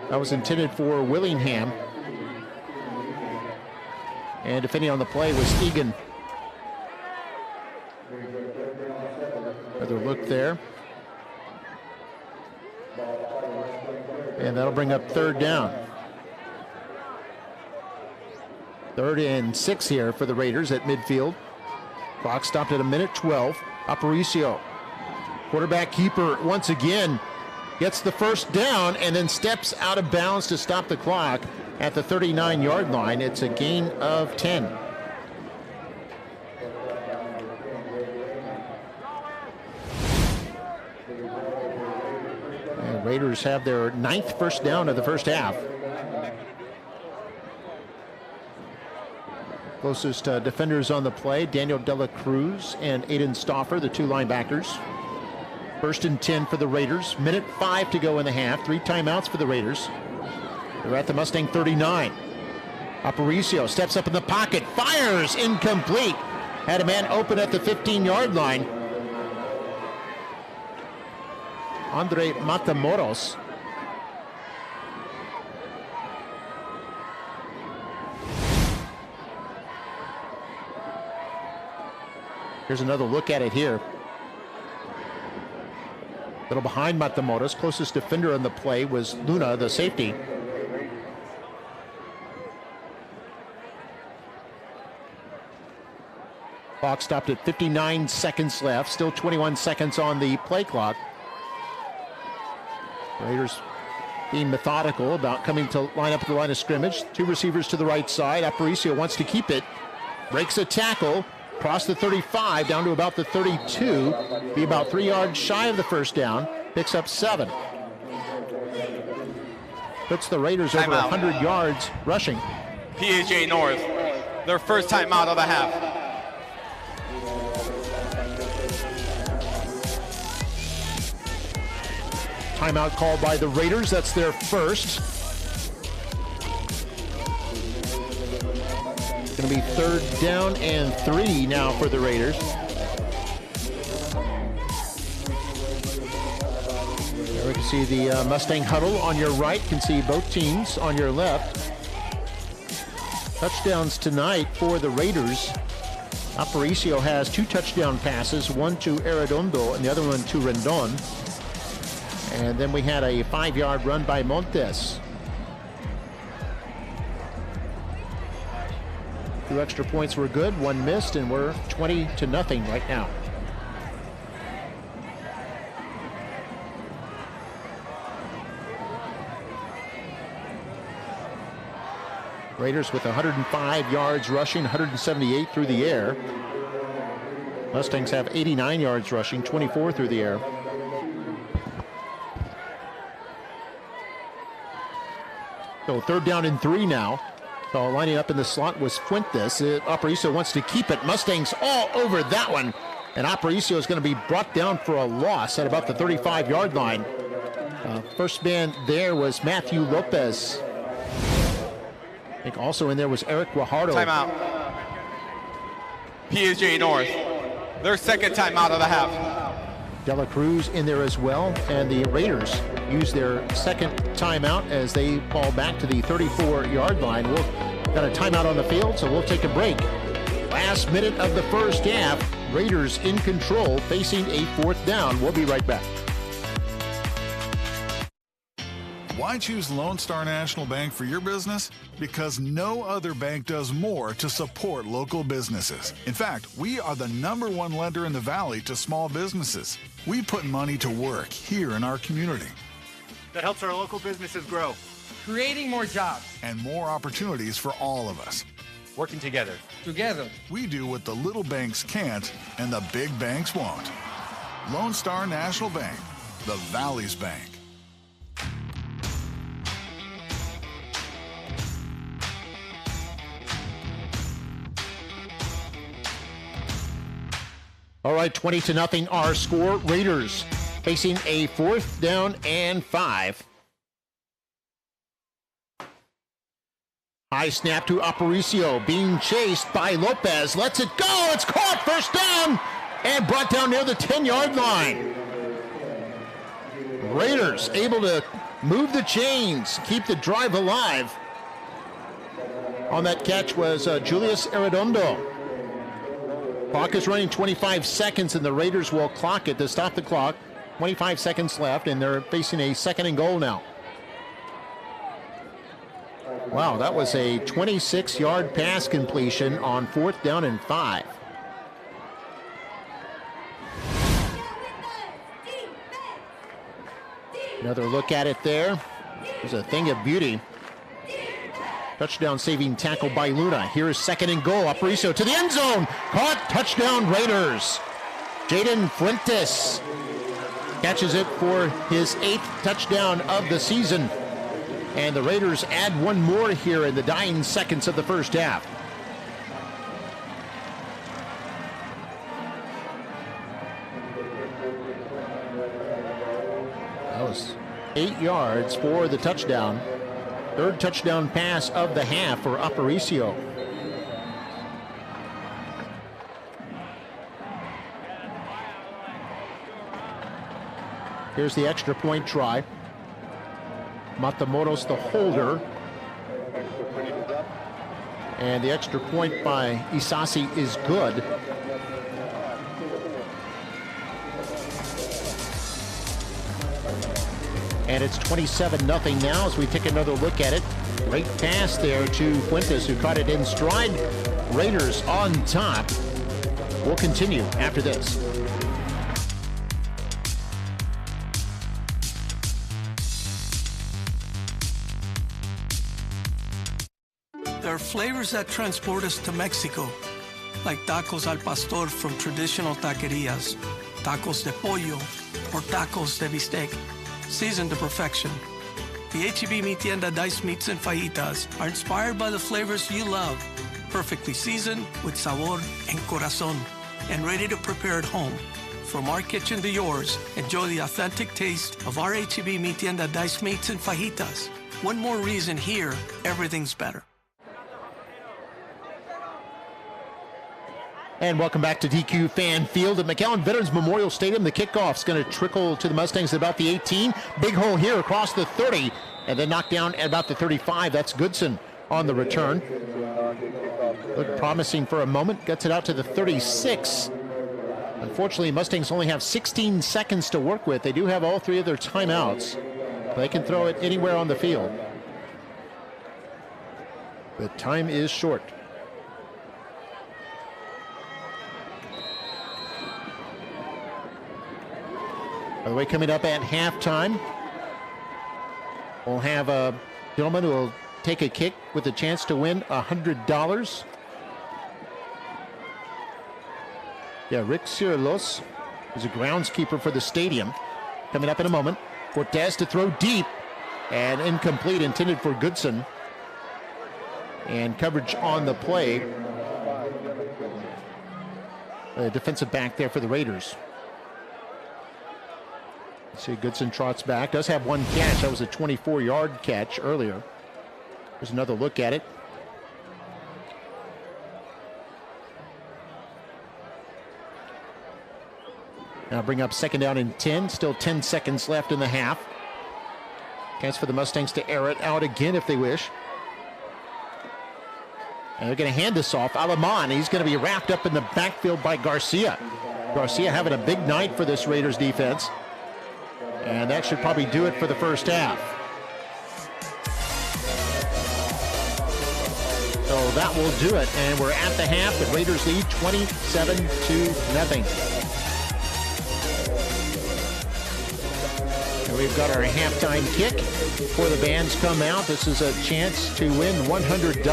That was intended for Willingham. And defending on the play was Egan. Another look there. And that'll bring up third down. 3rd and 6 here for the Raiders at midfield. Clock stopped at a minute 12. Aparicio, quarterback keeper once again, gets the first down and then steps out of bounds to stop the clock at the 39-yard line. It's a gain of 10. And Raiders have their 9th first down of the first half. Closest defenders on the play, Daniel Dela Cruz and Aiden Stauffer, the 2 linebackers. 1st and 10 for the Raiders. Minute 5 to go in the half. 3 timeouts for the Raiders. They're at the Mustang 39. Aparicio steps up in the pocket, fires, incomplete. Had a man open at the 15-yard line. Andre Matamoros. Here's another look at it here. A little behind Matamoros. Closest defender on the play was Luna, the safety. Clock stopped at 59 seconds left. Still 21 seconds on the play clock. Raiders being methodical about coming to line up at the line of scrimmage. 2 receivers to the right side. Aparicio wants to keep it. Breaks a tackle. Across the 35 down to about the 32. Be about 3 yards shy of the first down. Picks up 7. Puts the Raiders over 100 yards rushing. PSJA North, their first timeout of the half. Timeout called by the Raiders. That's their first. Going to be 3rd down and 3 now for the Raiders. There we can see the Mustang huddle on your right. You can see both teams on your left. Touchdowns tonight for the Raiders. Aparicio has 2 touchdown passes, one to Arredondo and the other one to Rendon. And then we had a 5-yard run by Montes. 2 extra points were good, 1 missed, and we're 20-0 right now. Raiders with 105 yards rushing, 178 through the air. Mustangs have 89 yards rushing, 24 through the air. So 3rd down and 3 now. So lining up in the slot was Fuentes. Aparicio wants to keep it. Mustangs all over that one. And Aparicio is going to be brought down for a loss at about the 35-yard line. First man there was Matthew Lopez. I think also in there was Eric Guajardo. Timeout. PSJA North, their 2nd timeout of the half. Dela Cruz in there as well, and the Raiders use their second timeout as they fall back to the 34-yard line. We've got a timeout on the field, so we'll take a break. Last minute of the first half, Raiders in control, facing a fourth down. We'll be right back. Why choose Lone Star National Bank for your business? Because no other bank does more to support local businesses. In fact, we are the #1 lender in the Valley to small businesses. We put money to work here in our community. That helps our local businesses grow, creating more jobs and more opportunities for all of us. Working together. We do what the little banks can't and the big banks won't. Lone Star National Bank, the Valley's bank. All right, 20-0 our score. Raiders facing a fourth down and 5. High snap to Aparicio, being chased by Lopez. Lets it go. It's caught. First down and brought down near the 10-yard line. Raiders able to move the chains, keep the drive alive. On that catch was Julius Arredondo. Clock is running 25 seconds, and the Raiders will clock it to stop the clock. 25 seconds left, and they're facing a second and goal now. Wow, that was a 26-yard pass completion on fourth down and 5. Another look at it there. It was a thing of beauty. Touchdown saving tackle by Luna. Here's second and goal. Aparicio to the end zone. Caught. Touchdown Raiders. Jaden Fuentes catches it for his 8th touchdown of the season. And the Raiders add one more here in the dying seconds of the first half. That was 8 yards for the touchdown. Third touchdown pass of the half for Aparicio. Here's the extra point try. Matamoros the holder. And the extra point by Isasi is good. And it's 27-0 now as we take another look at it. Great pass there to Fuentes, who caught it in stride. Raiders on top. We'll continue after this. There are flavors that transport us to Mexico, like tacos al pastor from traditional taquerias, tacos de pollo, or tacos de bistec, seasoned to perfection. The H-E-B Mi Tienda diced meats and fajitas are inspired by the flavors you love, perfectly seasoned with sabor and corazón, and ready to prepare at home. From our kitchen to yours, enjoy the authentic taste of our H-E-B Mi Tienda diced meats and fajitas. One more reason here, everything's better. And welcome back to DQ Fan Field at McAllen Veterans Memorial Stadium. The kickoff's going to trickle to the Mustangs at about the 18. Big hole here across the 30, and then knocked down at about the 35. That's Goodson on the return. Looked promising for a moment. Gets it out to the 36. Unfortunately, Mustangs only have 16 seconds to work with. They do have all 3 of their timeouts. They can throw it anywhere on the field. The time is short. By the way, coming up at halftime, we'll have a gentleman who will take a kick with a chance to win $100. Yeah, Rick Cirulos is a groundskeeper for the stadium. Coming up in a moment. Cortez to throw deep and incomplete, intended for Goodson. And coverage on the play. A defensive back there for the Raiders. See, Goodson trots back. Does have one catch. That was a 24-yard catch earlier. There's another look at it. Now bring up second down and 10. Still 10 seconds left in the half. Chance for the Mustangs to air it out again if they wish. And they're going to hand this off. Alaman, he's going to be wrapped up in the backfield by Garcia. Garcia having a big night for this Raiders defense. And that should probably do it for the first half. So that will do it. And we're at the half. The Raiders lead 27-0. And we've got our halftime kick before the bands come out. This is a chance to win $100,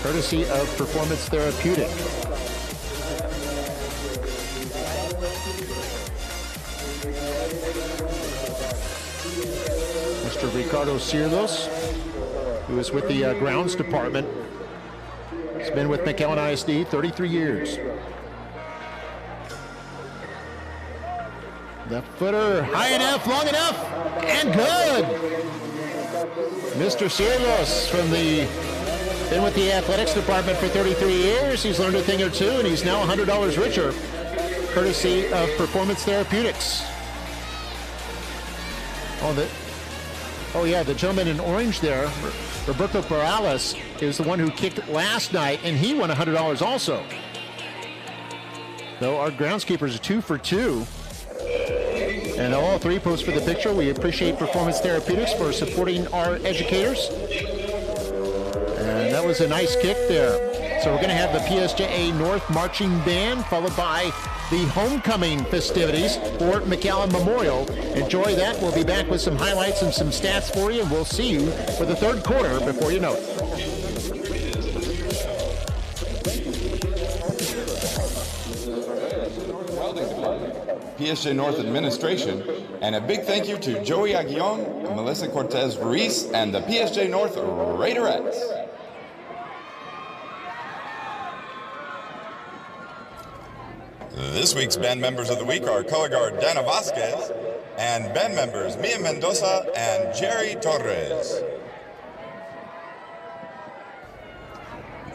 courtesy of Performance Therapeutic. Mr. Ricardo Cirlos, who is with the grounds department. He's been with McAllen ISD 33 years. Left footer, high enough, long enough, and good. Mr. Cirlos been with the athletics department for 33 years. He's learned a thing or two, and he's now $100 richer, courtesy of Performance Therapeutics. Oh yeah, the gentleman in orange there, Roberto Perales, is the one who kicked last night, and he won $100 also. So our groundskeepers are 2 for 2. And all 3 posts for the picture. We appreciate Performance Therapeutics for supporting our educators. And that was a nice kick there. So we're going to have the PSJA North Marching Band, followed by the homecoming festivities for McAllen Memorial. Enjoy that. We'll be back with some highlights and some stats for you, and we'll see you for the third quarter before you know it. PSJ North administration, and a big thank you to Joey Aguillon, Melissa Cortez Ruiz, and the PSJ North Raiderettes. This week's band members of the week are color guard Dana Vasquez and band members Mia Mendoza and Jerry Torres.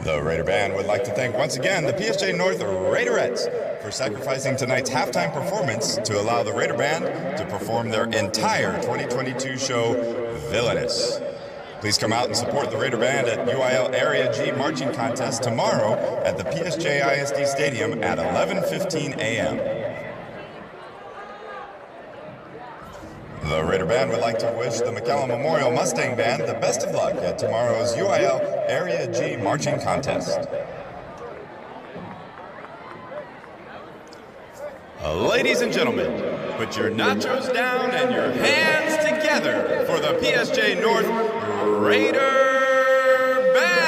The Raider Band would like to thank once again the PSJ North Raiderettes for sacrificing tonight's halftime performance to allow the Raider Band to perform their entire 2022 show, Villainous. Please come out and support the Raider Band at UIL Area G Marching Contest tomorrow at the PSJA ISD Stadium at 11:15 a.m. The Raider Band would like to wish the McAllen Memorial Mustang Band the best of luck at tomorrow's UIL Area G Marching Contest. Ladies and gentlemen, put your nachos down and your hands together for the PSJ North Raider Band!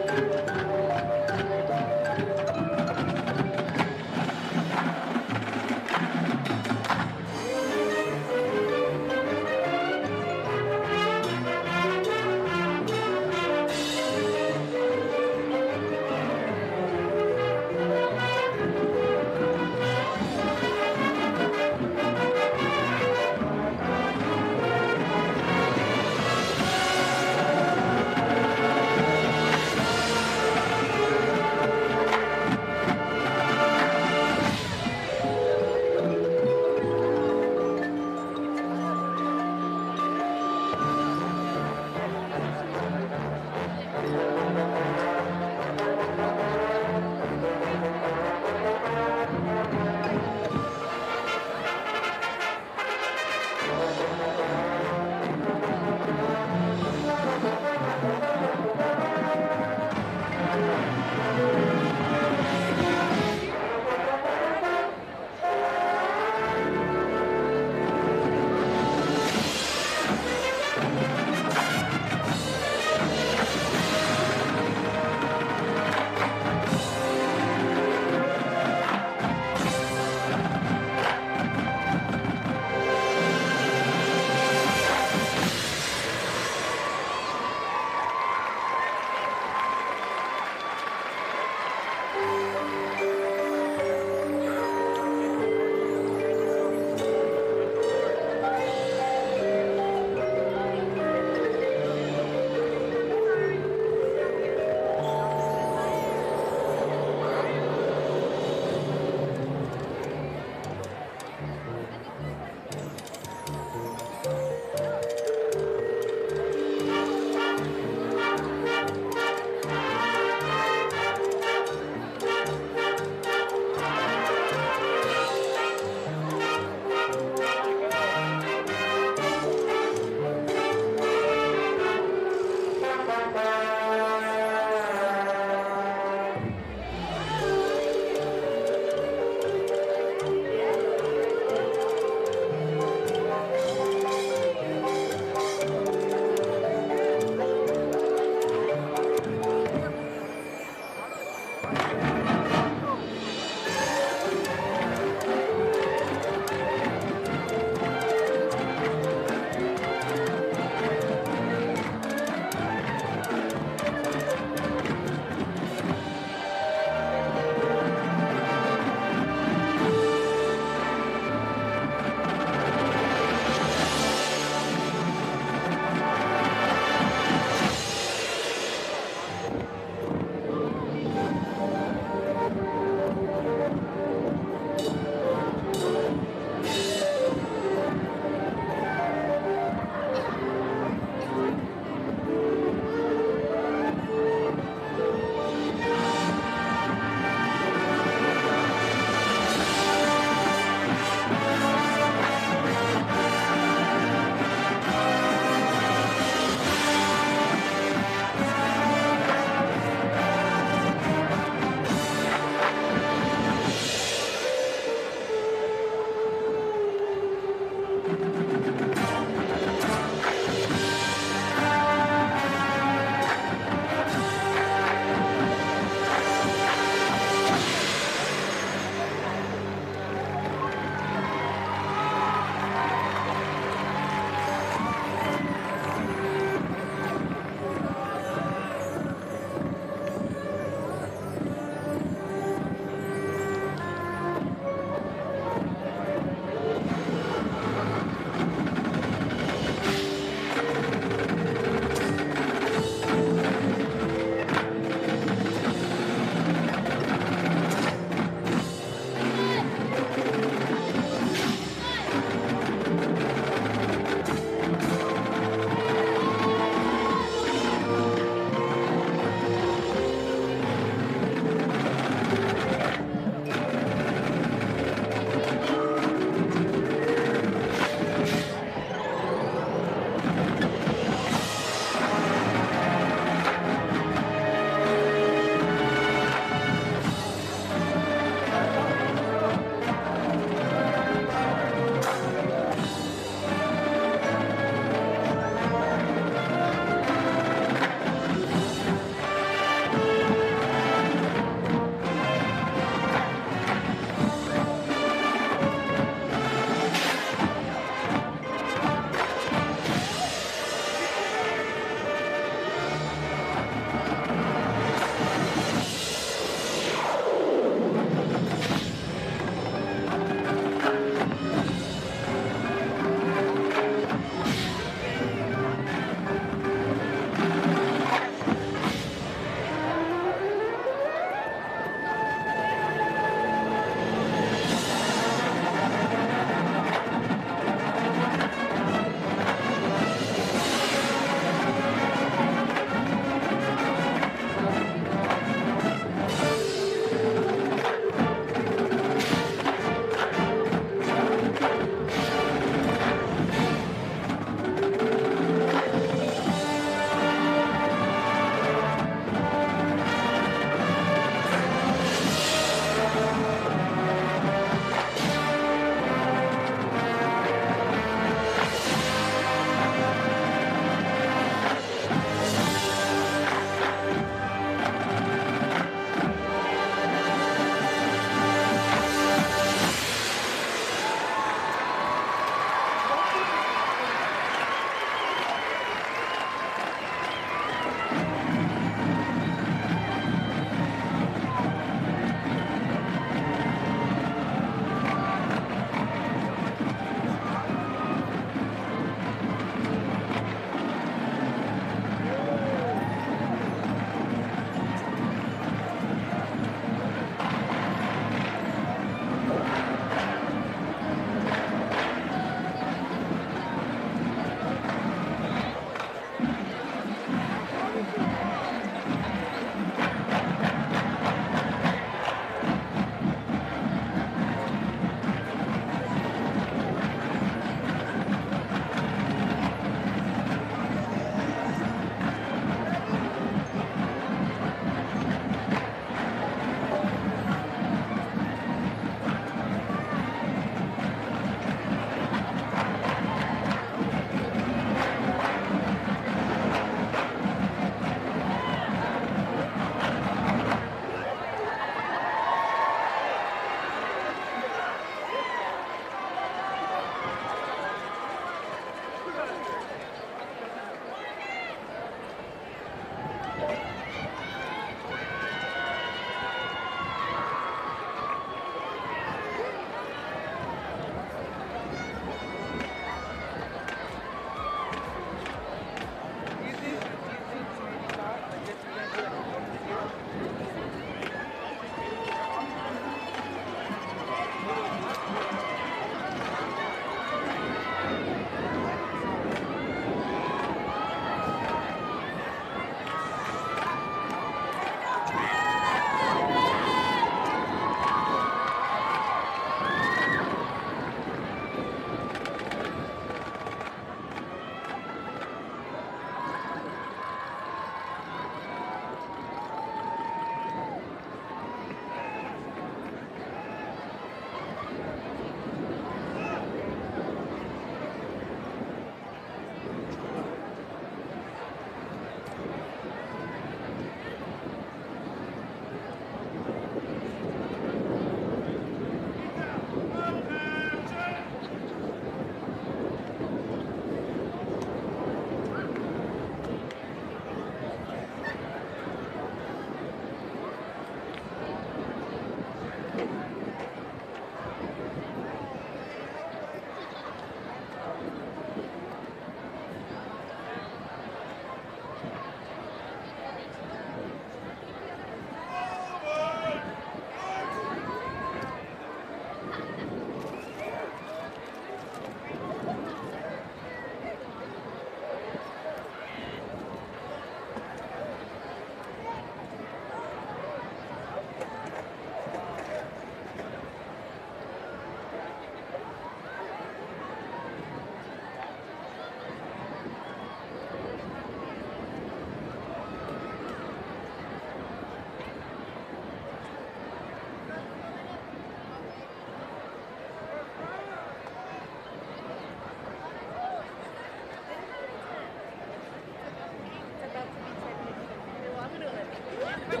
Good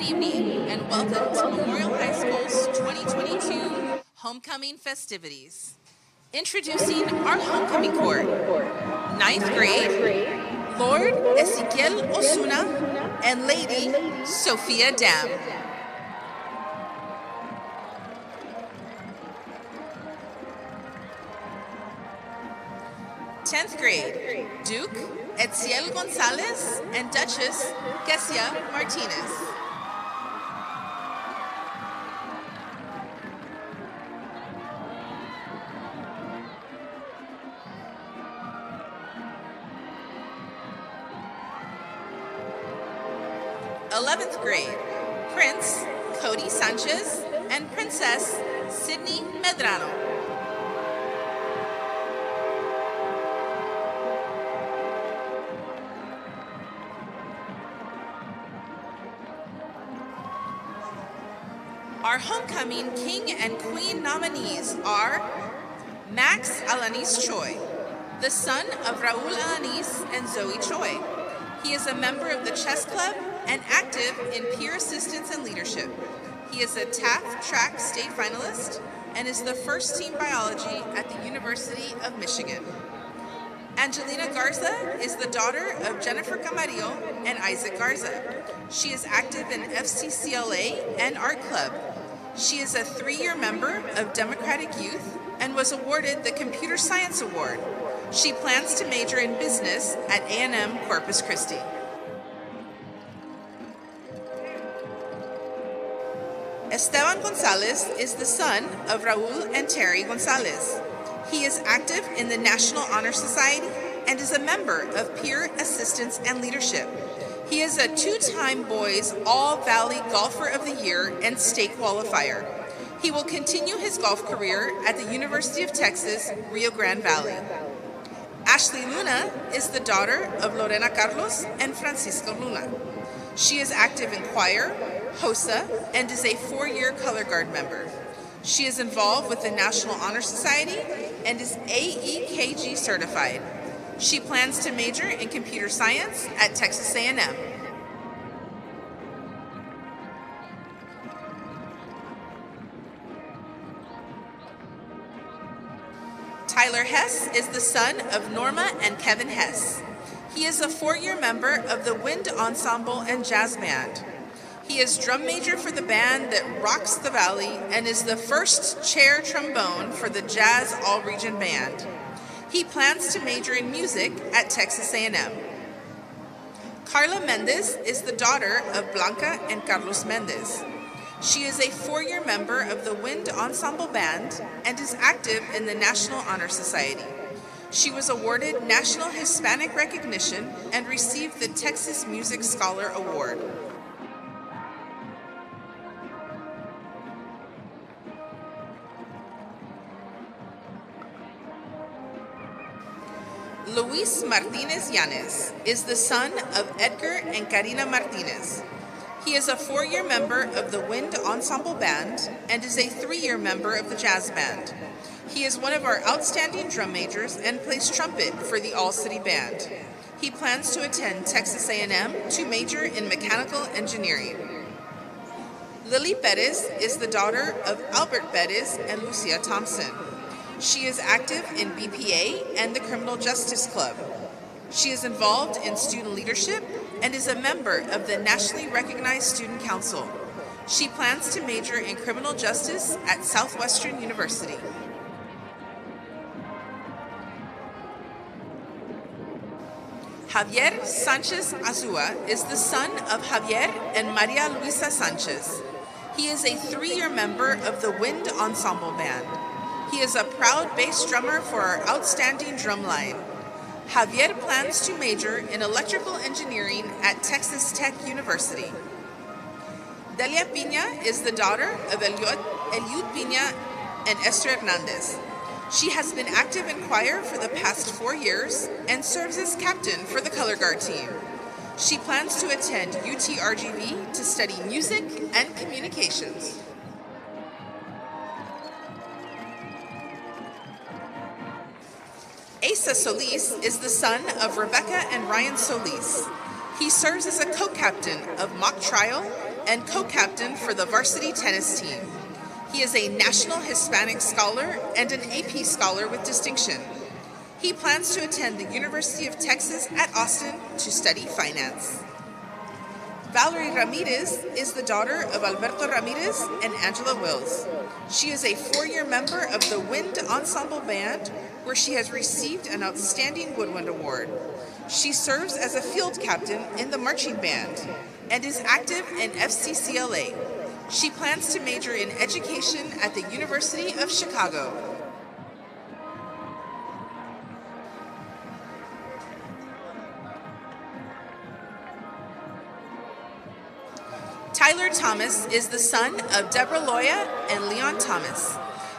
evening and welcome to Memorial High School's 2022 Homecoming festivities. Introducing our homecoming court. 9th grade, Lord Ezequiel Osuna and Lady Sophia Dam. Tenth grade, Duke Etziel Gonzalez and Duchess Kesia Martinez. Eleventh grade, Prince Cody Sanchez and Princess Sydney Medrano. Our homecoming king and queen nominees are Max Alanis Choi, the son of Raul Alanis and Zoe Choi. He is a member of the chess club and active in peer assistance and leadership. He is a Taft Track state finalist and is the first team biology at the University of Michigan. Angelina Garza is the daughter of Jennifer Camarillo and Isaac Garza. She is active in FCCLA and Art Club. She is a 3-year member of Democratic Youth and was awarded the Computer Science Award. She plans to major in business at A&M Corpus Christi. Esteban Gonzalez is the son of Raul and Terry Gonzalez. He is active in the National Honor Society and is a member of Peer Assistance and Leadership. He is a 2-time Boys All-Valley Golfer of the Year and state qualifier. He will continue his golf career at the University of Texas, Rio Grande Valley. Ashley Luna is the daughter of Lorena Carlos and Francisco Luna. She is active in choir, HOSA, and is a 4-year color guard member. She is involved with the National Honor Society and is AEKG certified. She plans to major in computer science at Texas A&M. Tyler Hess is the son of Norma and Kevin Hess. He is a 4-year member of the Wind Ensemble and Jazz Band. He is drum major for the band that rocks the Valley and is the first chair trombone for the Jazz All-Region Band. He plans to major in music at Texas A&M. Carla Mendez is the daughter of Blanca and Carlos Mendez. She is a 4-year member of the Wind Ensemble Band and is active in the National Honor Society. She was awarded National Hispanic Recognition and received the Texas Music Scholar Award. Luis Martinez Yanes is the son of Edgar and Karina Martinez. He is a 4-year member of the Wind Ensemble Band and is a 3-year member of the Jazz Band. He is one of our outstanding drum majors and plays trumpet for the All-City Band. He plans to attend Texas A&M to major in mechanical engineering. Lily Perez is the daughter of Albert Perez and Lucia Thompson. She is active in BPA and the Criminal Justice Club. She is involved in student leadership and is a member of the Nationally Recognized Student Council. She plans to major in criminal justice at Southwestern University. Javier Sanchez Azua is the son of Javier and Maria Luisa Sanchez. He is a 3-year member of the Wind Ensemble Band. He is a proud bass drummer for our outstanding drumline. Javier plans to major in electrical engineering at Texas Tech University. Delia Pina is the daughter of Eliud Pina and Esther Hernandez. She has been active in choir for the past 4 years and serves as captain for the color guard team. She plans to attend UTRGV to study music and communications. Asa Solis is the son of Rebecca and Ryan Solis. He serves as a co-captain of mock trial and co-captain for the varsity tennis team. He is a National Hispanic Scholar and an AP Scholar with distinction. He plans to attend the University of Texas at Austin to study finance. Valerie Ramirez is the daughter of Alberto Ramirez and Angela Wills. She is a 4-year member of the Wind Ensemble Band, where she has received an Outstanding Woodwind Award. She serves as a field captain in the marching band and is active in FCCLA. She plans to major in education at the University of Chicago. Tyler Thomas is the son of Deborah Loya and Leon Thomas.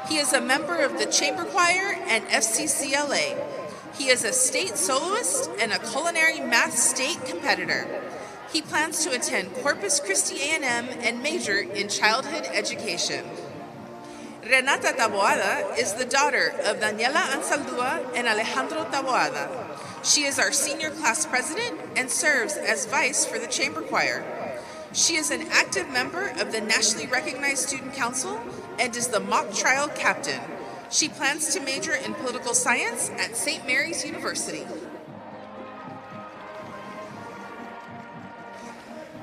He is a member of the Chamber Choir and FCCLA. He is a state soloist and a culinary math state competitor. He plans to attend Corpus Christi A&M and major in childhood education. Renata Taboada is the daughter of Daniela Ansaldúa and Alejandro Taboada. She is our senior class president and serves as vice for the Chamber Choir. She is an active member of the Nationally Recognized Student Council and is the mock trial captain. She plans to major in political science at St. Mary's University.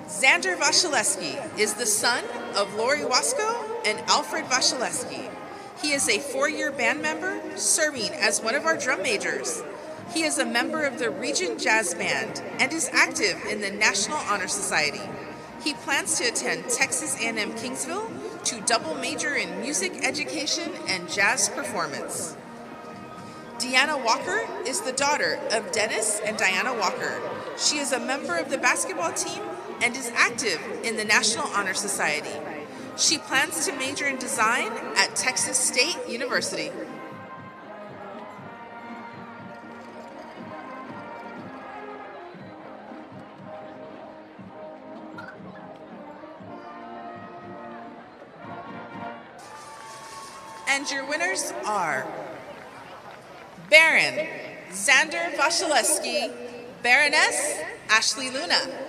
Xander Wasilewski is the son of Lori Wasco and Alfred Wasilewski. He is a 4-year band member serving as one of our drum majors. He is a member of the Region Jazz Band and is active in the National Honor Society. He plans to attend Texas A&M Kingsville to double major in music education and jazz performance. Deanna Walker is the daughter of Dennis and Diana Walker. She is a member of the basketball team and is active in the National Honor Society. She plans to major in design at Texas State University. And your winners are Baron Xander Wasilewski, Baroness Ashley Luna.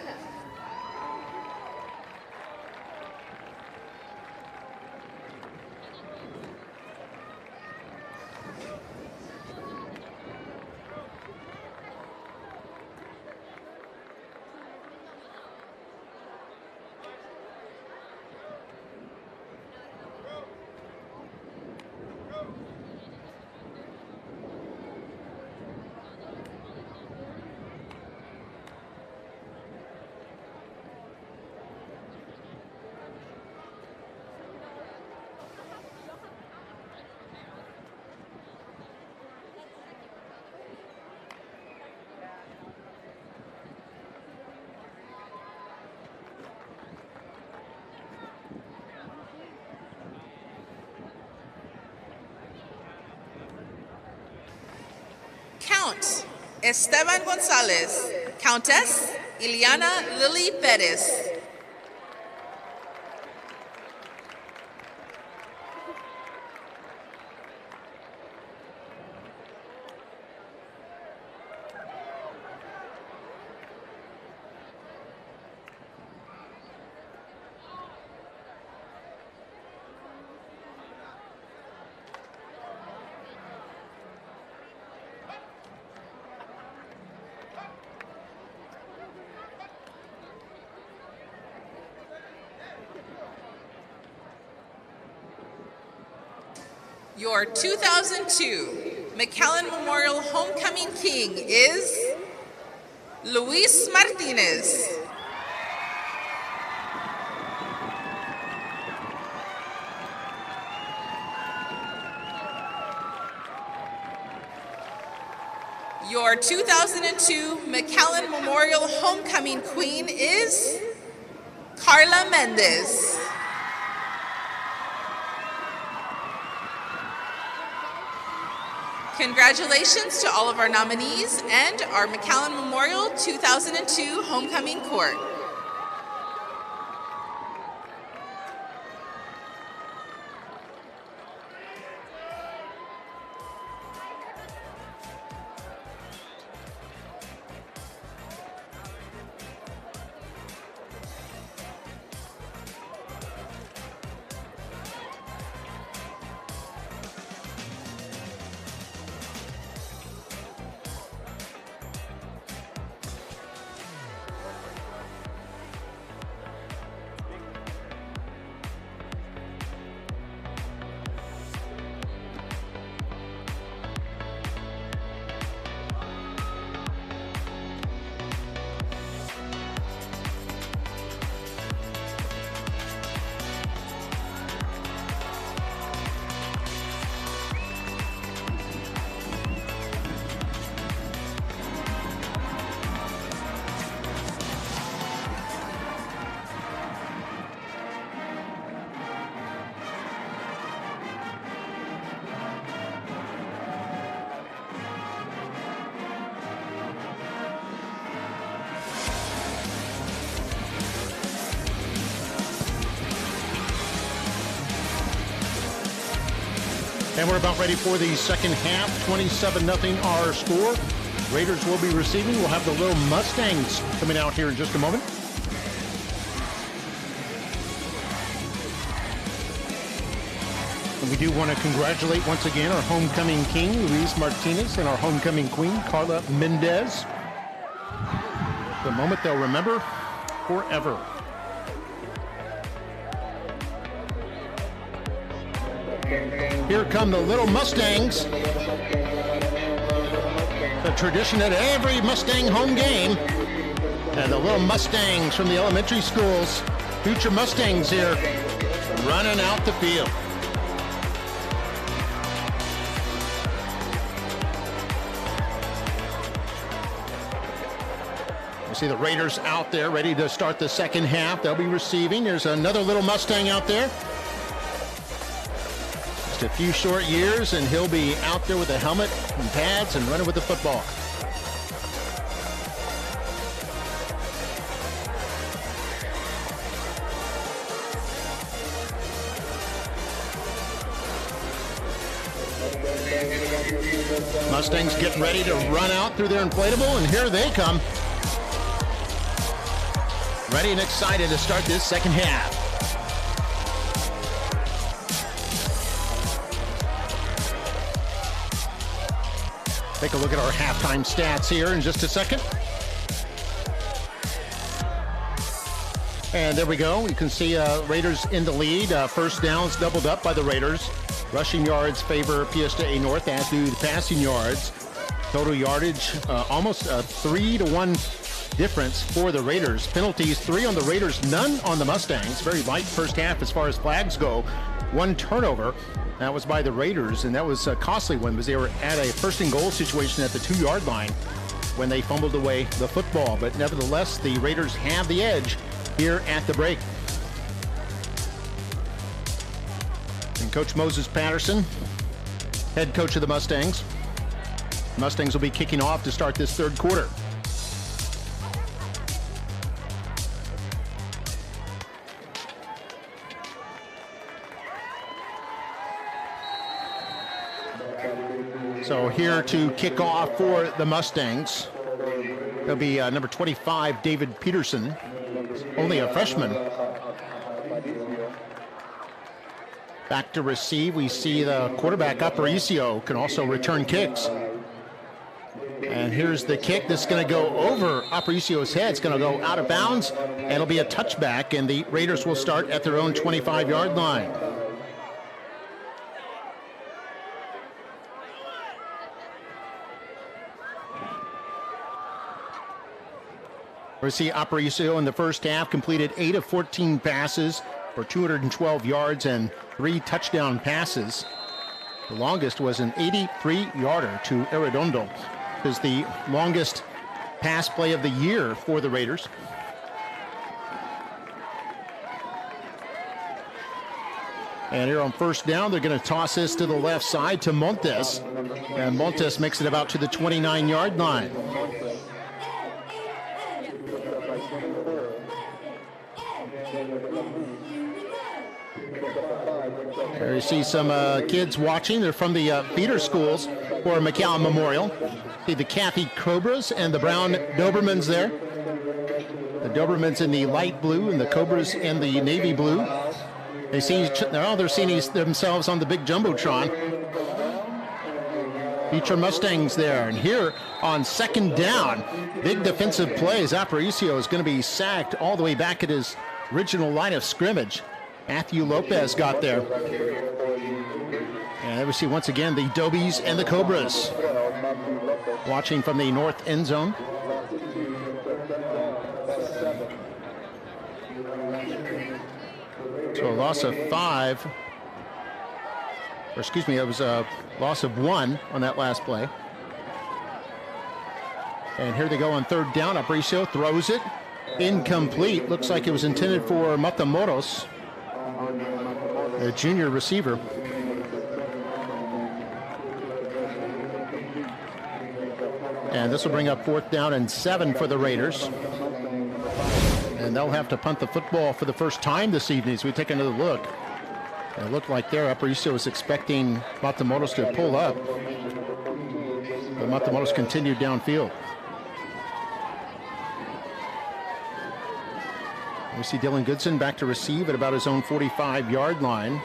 Count Esteban Gonzalez, Countess Ileana Lily Perez. Your 2002 McAllen Memorial Homecoming King is Luis Martinez. Your 2002 McAllen Memorial Homecoming Queen is Carla Mendez. Congratulations to all of our nominees and our McAllen Memorial 2002 Homecoming Court. And we're about ready for the second half. 27-0 our score. Raiders will be receiving. We'll have the little Mustangs coming out here in just a moment. And we do want to congratulate once again our homecoming king, Luis Martinez, and our homecoming queen, Carla Mendez. The moment they'll remember forever. Here come the little Mustangs. The tradition at every Mustang home game. And the little Mustangs from the elementary schools, future Mustangs here, running out the field. You see the Raiders out there ready to start the second half. They'll be receiving. There's another little Mustang out there. A few short years and he'll be out there with a helmet and pads and running with the football. Mustangs getting ready to run out through their inflatable, and here they come. Ready and excited to start this second half. Take a look at our halftime stats here in just a second. And there we go. You can see Raiders in the lead. First downs doubled up by the Raiders. Rushing yards favor PSJA North, as do the passing yards. Total yardage, almost a 3-to-1 difference for the Raiders. Penalties, 3 on the Raiders, none on the Mustangs. Very light first half as far as flags go. 1 turnover. That was by the Raiders, and that was a costly one because they were at a first and goal situation at the 2-yard line when they fumbled away the football. But nevertheless, the Raiders have the edge here at the break. And Coach Moses Patterson, head coach of the Mustangs. Mustangs will be kicking off to start this third quarter. So here to kick off for the Mustangs, there'll be number 25, David Peterson, only a freshman. Back to receive, we see the quarterback, Aparicio, can also return kicks. And here's the kick that's going to go over Aparicio's head. It's going to go out of bounds, and it'll be a touchback, and the Raiders will start at their own 25-yard line. We see Aparicio in the first half completed 8 of 14 passes for 212 yards and 3 touchdown passes. The longest was an 83-yarder to Arredondo. is the longest pass play of the year for the Raiders. And here on first down, they're going to toss this to the left side to Montes. And Montes makes it about to the 29-yard line. There you see some kids watching. They're from the feeder schools for McAllen Memorial. See the khaki Cobras and the brown Dobermans there. The Dobermans in the light blue and the Cobras in the navy blue. They're seeing themselves on the big Jumbotron. Feature Mustangs there. And here on second down, big defensive plays. Aparicio is going to be sacked all the way back at his original line of scrimmage. Matthew Lopez got there. And there we see once again the Dobies and the Cobras watching from the north end zone. So a loss of 5, or excuse me, it was a loss of 1 on that last play. And here they go on third down. Aparicio throws it. Incomplete. Looks like it was intended for Matamoros, a junior receiver. And this will bring up fourth down and 7 for the Raiders. And they'll have to punt the football for the first time this evening as we take another look. It looked like there, Aparicio was expecting Matamoros to pull up. But Matamoros continued downfield. We see Dylan Goodson back to receive at about his own 45-yard line.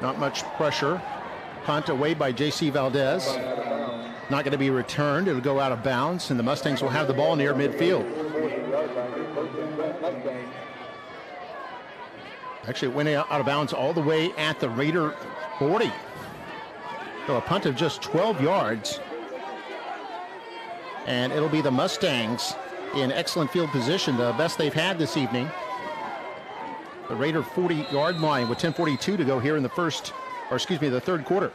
Not much pressure. Punt away by J.C. Valdez. Not going to be returned. It'll go out of bounds, and the Mustangs will have the ball near midfield. Actually, it went out of bounds all the way at the Raider 40. So a punt of just 12 yards. And it'll be the Mustangs in excellent field position, the best they've had this evening. The Raider 40-yard line with 10:42 to go here in the the third quarter.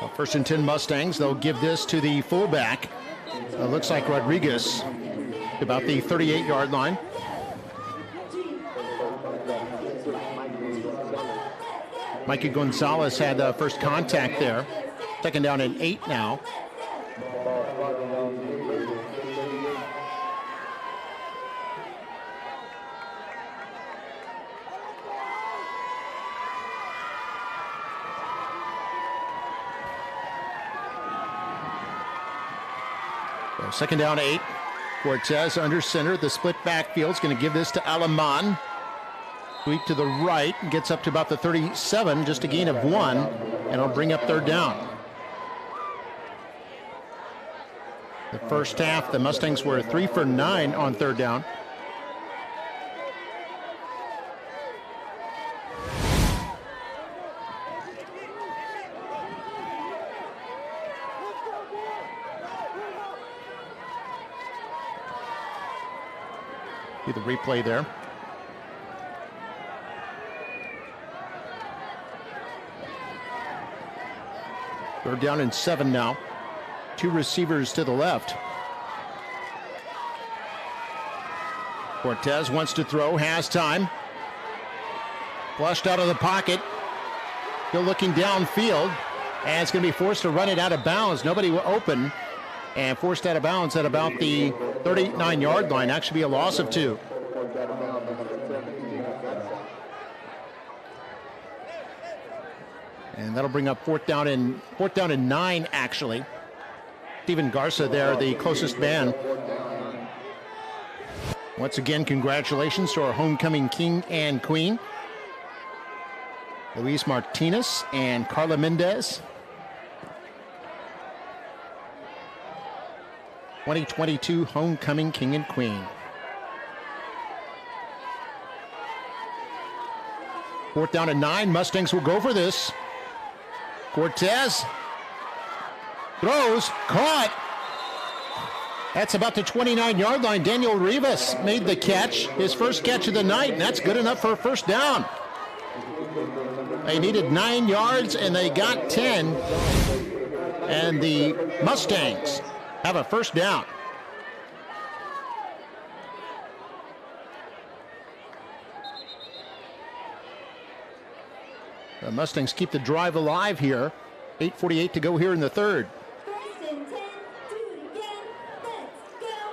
Well, first and 10 Mustangs. They'll give this to the fullback. Looks like Rodriguez, about the 38-yard line. Mikey Gonzalez had first contact there. Second down and 8 now. So second down 8. Cortez under center. The split backfield is going to give this to Alaman. Sweep to the right, gets up to about the 37, just a gain of 1, and it'll bring up third down. The first half, the Mustangs were 3 for 9 on third down. See the replay there. Third down and 7 now. 2 receivers to the left. Cortez wants to throw, has time. Flushed out of the pocket. Still looking downfield. And it's going to be forced to run it out of bounds. Nobody will open. And forced out of bounds at about the 39-yard line. Actually be a loss of 2. And that'll bring up fourth down and 9, actually. Steven Garza there, the closest man. Once again, congratulations to our homecoming king and queen, Luis Martinez and Carla Mendez. 2022 homecoming king and queen. Fourth down and 9. Mustangs will go for this. Cortez throws, caught, That's about the 29-yard line. Daniel Rivas made the catch, his first catch of the night, and that's good enough for a first down. They needed 9 yards, and they got 10. And the Mustangs have a first down. The Mustangs keep the drive alive here. 8:48 to go here in the third.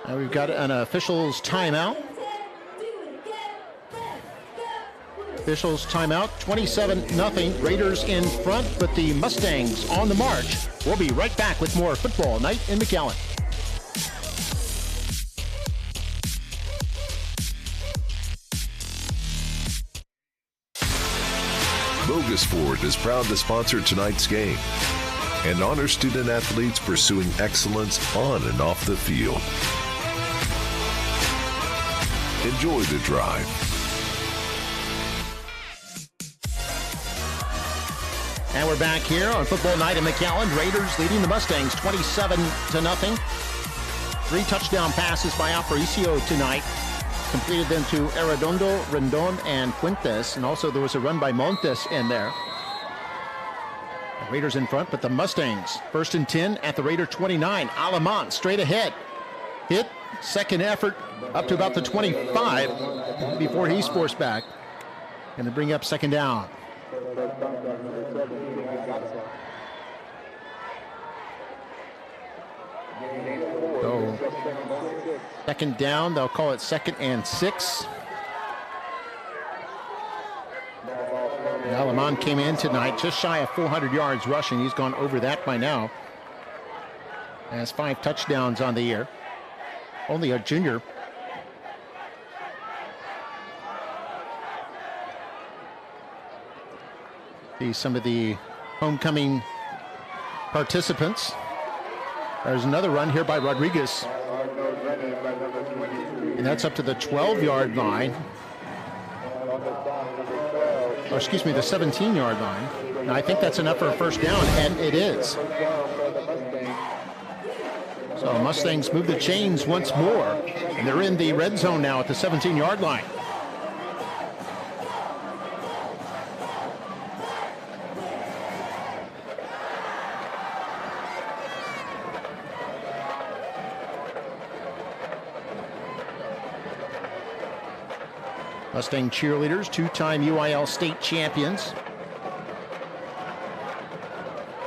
Now we've got an officials timeout. Officials timeout, 27-0. Raiders in front, but the Mustangs on the march. We'll be right back with more Football Night in McAllen. Bogusport is proud to sponsor tonight's game and honor student athletes pursuing excellence on and off the field. Enjoy the drive. And we're back here on Football Night in McAllen. Raiders leading the Mustangs 27-0. 3 touchdown passes by Aparicio tonight. Completed them to Arredondo, Rendon, and Fuentes. And also there was a run by Montes in there. The Raiders in front, but the Mustangs first and 10 at the Raider 29. Alamant straight ahead. Hit, second effort, up to about the 25 before he's forced back. And they bring up second down. So, second down, they'll call it 2nd and 6. Alamant came in tonight just shy of 400 yards rushing. He's gone over that by now. Has 5 touchdowns on the year. Only a junior. See some of the homecoming participants. There's another run here by Rodriguez. And that's up to the 12-yard line. Or excuse me, the 17-yard line. And I think that's enough for a first down, and it is. So Mustangs move the chains once more. And they're in the red zone now at the 17-yard line. Mustang cheerleaders, 2-time UIL state champions.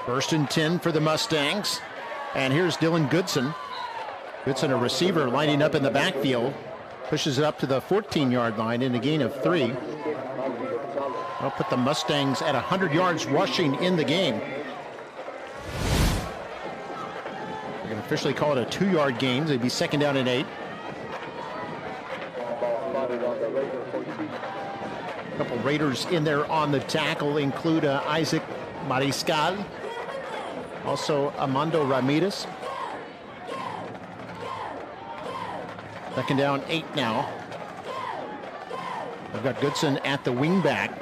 First and 10 for the Mustangs. And here's Dylan Goodson. Goodson, a receiver, lining up in the backfield. Pushes it up to the 14-yard line in a gain of 3. That'll put the Mustangs at 100 yards rushing in the game. We're going to officially call it a 2-yard gain. They'd be 2nd down and 8. A couple Raiders in there on the tackle include Isaac Mariscal, also Armando Ramirez. 2nd down, 8 now. We've got Goodson at the wingback.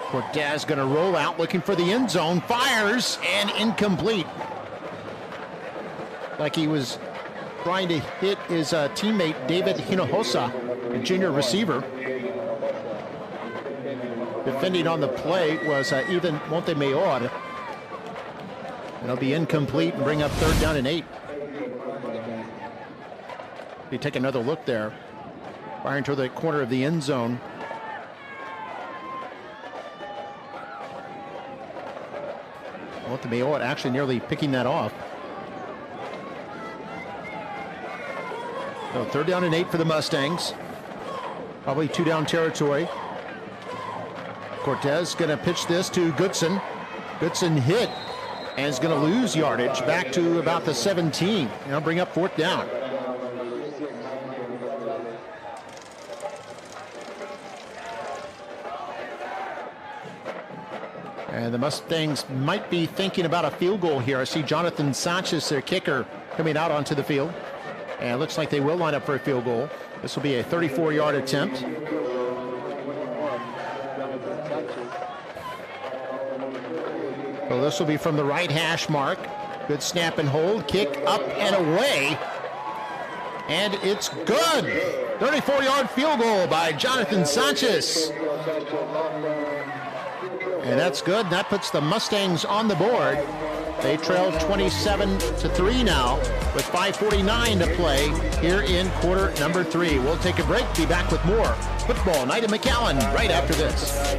Cortez going to roll out, looking for the end zone, fires, and incomplete. Like he was trying to hit his teammate David Hinojosa, a junior receiver. Defending on the play was Ivan Montemayor. It'll be incomplete and bring up 3rd down and 8. You take another look there. Firing toward the corner of the end zone. Montemayor actually nearly picking that off. So 3rd down and 8 for the Mustangs. Probably 2-down territory. Cortez going to pitch this to Goodson. Goodson hit and is going to lose yardage back to about the 17. And it'll bring up 4th down. And the Mustangs might be thinking about a field goal here. I see Jonathan Sanchez, their kicker, coming out onto the field. And it looks like they will line up for a field goal. This will be a 34-yard attempt. So this will be from the right hash mark. Good snap and hold, kick up and away. And it's good. 34-yard field goal by Jonathan Sanchez. And that's good. That puts the Mustangs on the board. They trail 27-3 now with 5:49 to play here in quarter number 3. We'll take a break. Be back with more Football Night in McAllen right after this.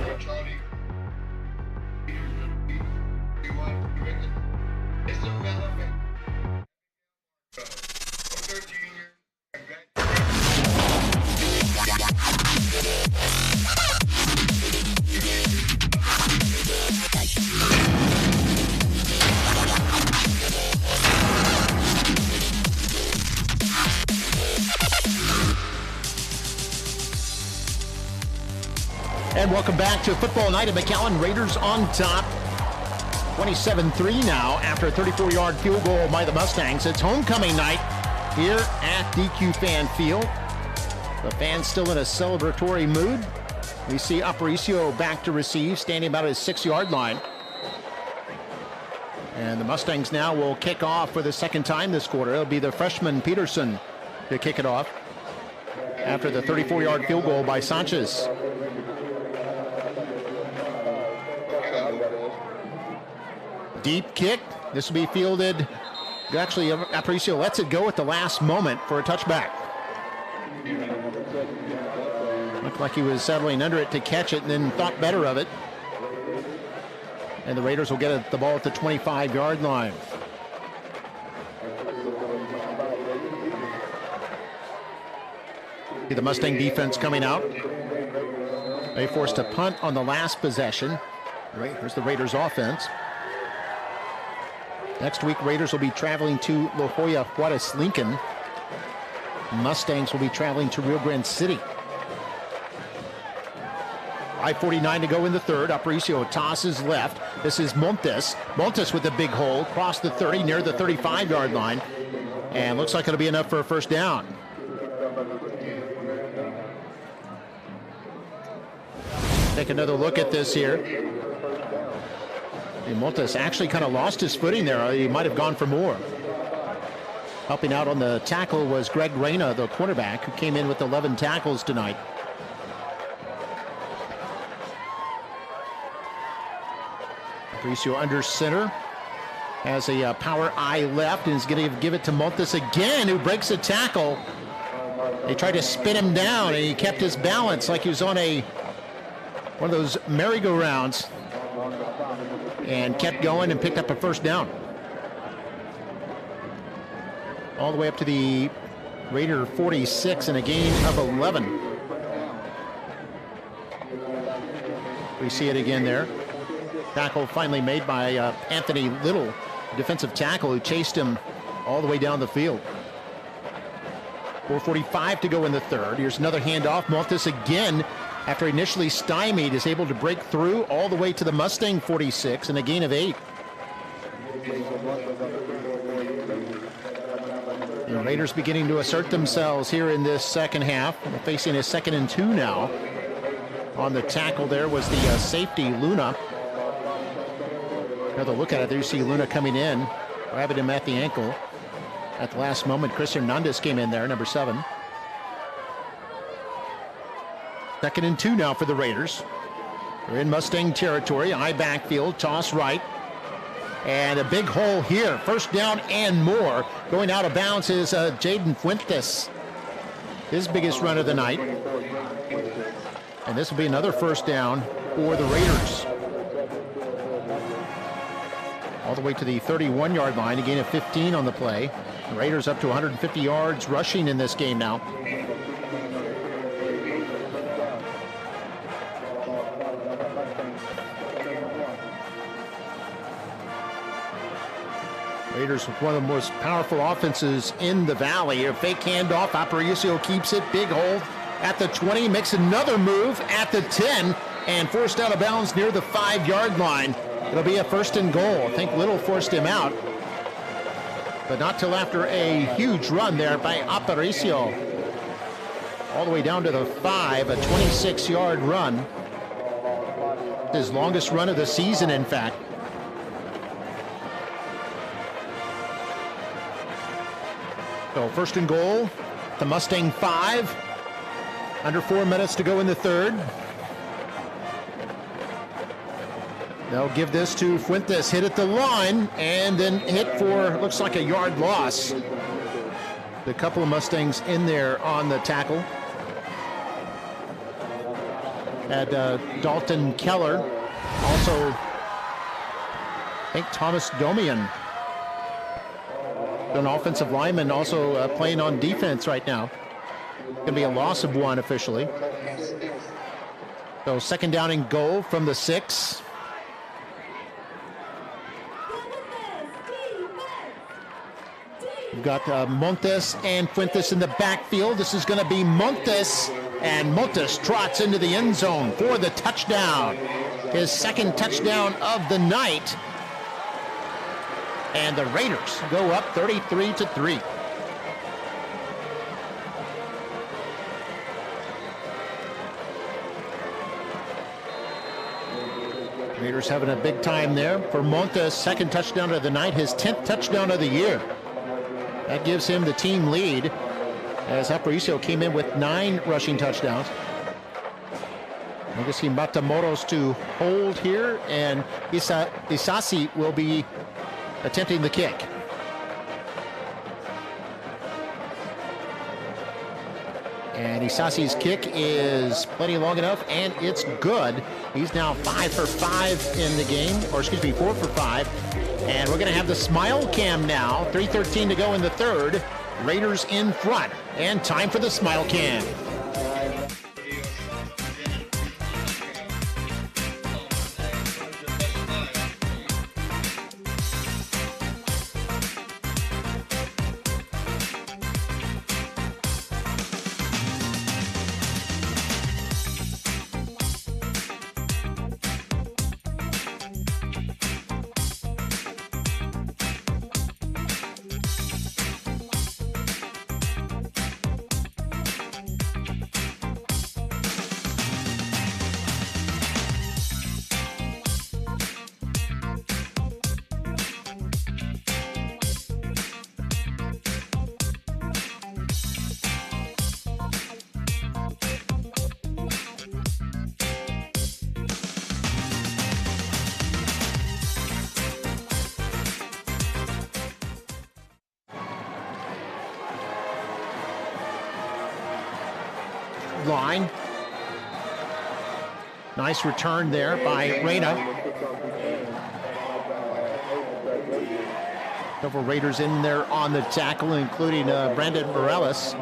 And welcome back to Football Night at McAllen. Raiders on top. 27-3 now after a 34-yard field goal by the Mustangs. It's homecoming night here at DQ Fan Field. The fans still in a celebratory mood. We see Aparicio back to receive, standing about his 6-yard line. And the Mustangs now will kick off for the second time this quarter. It'll be the freshman Peterson to kick it off after the 34-yard field goal by Sanchez. Deep kick. This will be fielded. Actually, Aparicio lets it go at the last moment for a touchback. Looked like he was settling under it to catch it and then thought better of it. And the Raiders will get the ball at the 25-yard line. See the Mustang defense coming out. They forced a punt on the last possession. Right, here's the Raiders offense. Next week, Raiders will be traveling to La Jolla, Juarez, Lincoln. Mustangs will be traveling to Rio Grande City. 5:49 to go in the third. Aparicio tosses left. This is Montes. Montes with a big hole across the 30 near the 35-yard line. And looks like it'll be enough for a first down. Take another look at this here. Montes actually kind of lost his footing there. He might have gone for more. Helping out on the tackle was Greg Reyna, the quarterback, who came in with 11 tackles tonight. Aparicio under center. Has a power eye left and is going to give it to Montes again, who breaks a tackle. They tried to spin him down and he kept his balance like he was on one of those merry-go-rounds. And kept going and picked up a first down. All the way up to the Raider 46 in a gain of 11. We see it again there. Tackle finally made by Anthony Little, defensive tackle, who chased him all the way down the field. 4:45 to go in the third. Here's another handoff. Montes again, after initially stymied, is able to break through all the way to the Mustang 46 in a gain of 8. The Raiders beginning to assert themselves here in this second half. Facing a 2nd and 2 now. On the tackle there was the safety, Luna. Another look at it there, you see Luna coming in, grabbing him at the ankle. At the last moment, Chris Hernandez came in there, number 7. 2nd and 2 now for the Raiders. They're in Mustang territory, high backfield, toss right. And a big hole here, first down and more. Going out of bounds is Jaden Fuentes. His biggest run of the night. And this will be another first down for the Raiders. All the way to the 31-yard line, a gain of 15 on the play. The Raiders up to 150 yards rushing in this game now. Raiders with one of the most powerful offenses in the valley. A fake handoff. Aparicio keeps it. Big hole at the 20. Makes another move at the 10 and forced out of bounds near the 5-yard line. It'll be a 1st and goal. I think Little forced him out, but not till after a huge run there by Aparicio. All the way down to the 5, a 26-yard run. His longest run of the season, in fact. So 1st and goal the Mustang 5. Under 4 minutes to go in the third. They'll give this to Fuentes, hit at the line, and then hit for, looks like a yard loss. A couple of Mustangs in there on the tackle. Had Dalton Keller, also, I think Thomas Domian, an offensive lineman, also playing on defense right now. Going to be a loss of 1 officially. So second down and goal from the 6. We've got Montes and Fuentes in the backfield. This is going to be Montes, and Montes trots into the end zone for the touchdown. His second touchdown of the night. And the Raiders go up 33-3. Raiders having a big time there for Montes, second touchdown of the night, his 10th touchdown of the year. That gives him the team lead as Aparicio came in with 9 rushing touchdowns. I guess he Matamoros to hold here, and Isasi will be attempting the kick. And Isasi's kick is plenty long enough, and it's good. He's now 5 for 5 in the game, or excuse me, 4 for 5. And we're going to have the smile cam now. 3:13 to go in the third. Raiders in front, and time for the smile cam. Line. Nice return there by Reyna. Several Raiders in there on the tackle, including Brandon Morales.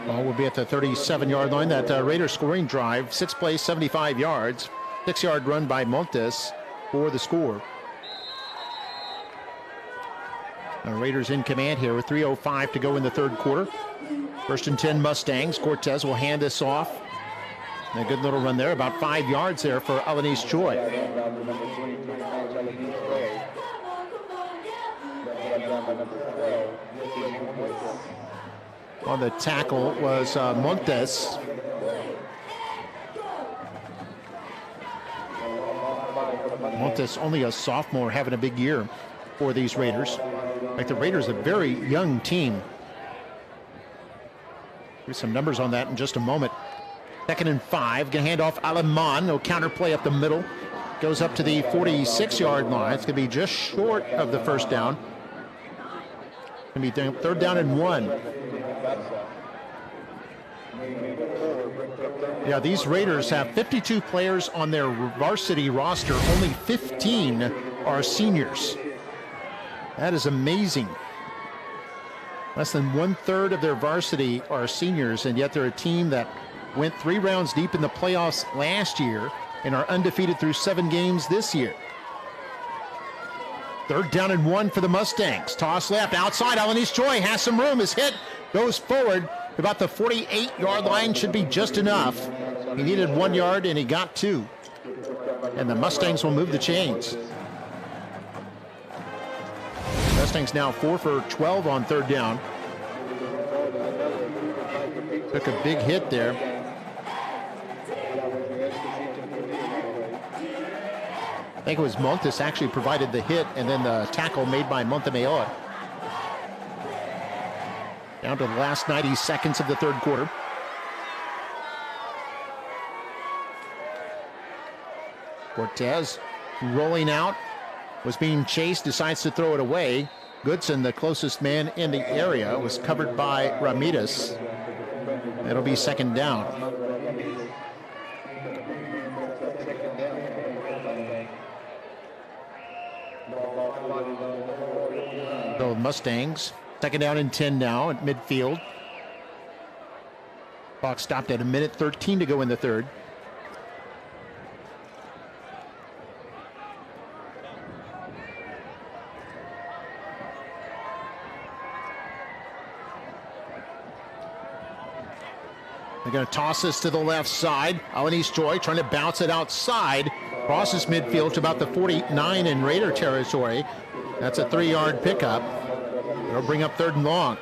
Ball will be at the 37-yard line. That Raiders scoring drive, 6 plays, 75 yards. 6-yard run by Montes for the score. Raiders in command here with 3:05 to go in the third quarter. 1st and 10 Mustangs. Cortez will hand this off. A good little run there, about 5 yards there for Alanis Choi. On the tackle was Montes. Montes, only a sophomore, having a big year for these Raiders. Like the Raiders, a very young team. Here's some numbers on that in just a moment. 2nd and 5. Gonna hand off Aleman. No counterplay up the middle. Goes up to the 46-yard line. It's gonna be just short of the first down. Gonna be 3rd down and 1. Yeah, these Raiders have 52 players on their varsity roster. Only 15 are seniors. That is amazing. Less than 1/3 of their varsity are seniors, and yet they're a team that went 3 rounds deep in the playoffs last year and are undefeated through 7 games this year. 3rd down and 1 for the Mustangs. Toss left, outside. Alanis Choi has some room. His hit goes forward. About the 48-yard line should be just enough. He needed 1 yard, and he got 2. And the Mustangs will move the chains. Mustangs now 4 for 12 on 3rd down. Took a big hit there. I think it was Montes actually provided the hit, and then the tackle made by Montemayor. Down to the last 90 seconds of the third quarter. Cortez rolling out, was being chased, decides to throw it away. Goodson, the closest man in the area, was covered by Ramirez. It'll be second down. So Mustangs, second down and 10 now at midfield. Clock stopped at 1:13 to go in the third. They're going to toss this to the left side. Alanis Joy trying to bounce it outside. Crosses midfield to about the 49 in Raider territory. That's a 3-yard pickup. It'll bring up third and long.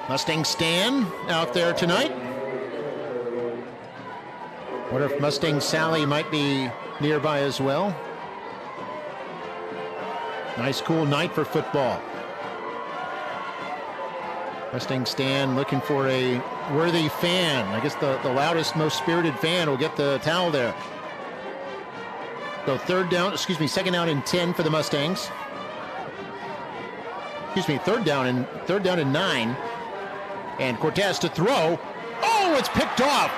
Mustang Stan out there tonight. Wonder if Mustang Sally might be nearby as well. Nice cool night for football. Mustang Stan looking for a worthy fan. I guess the loudest, most spirited fan will get the towel there. So second down and 10 for the Mustangs. Third down and 9. And Cortez to throw. Oh, it's picked off.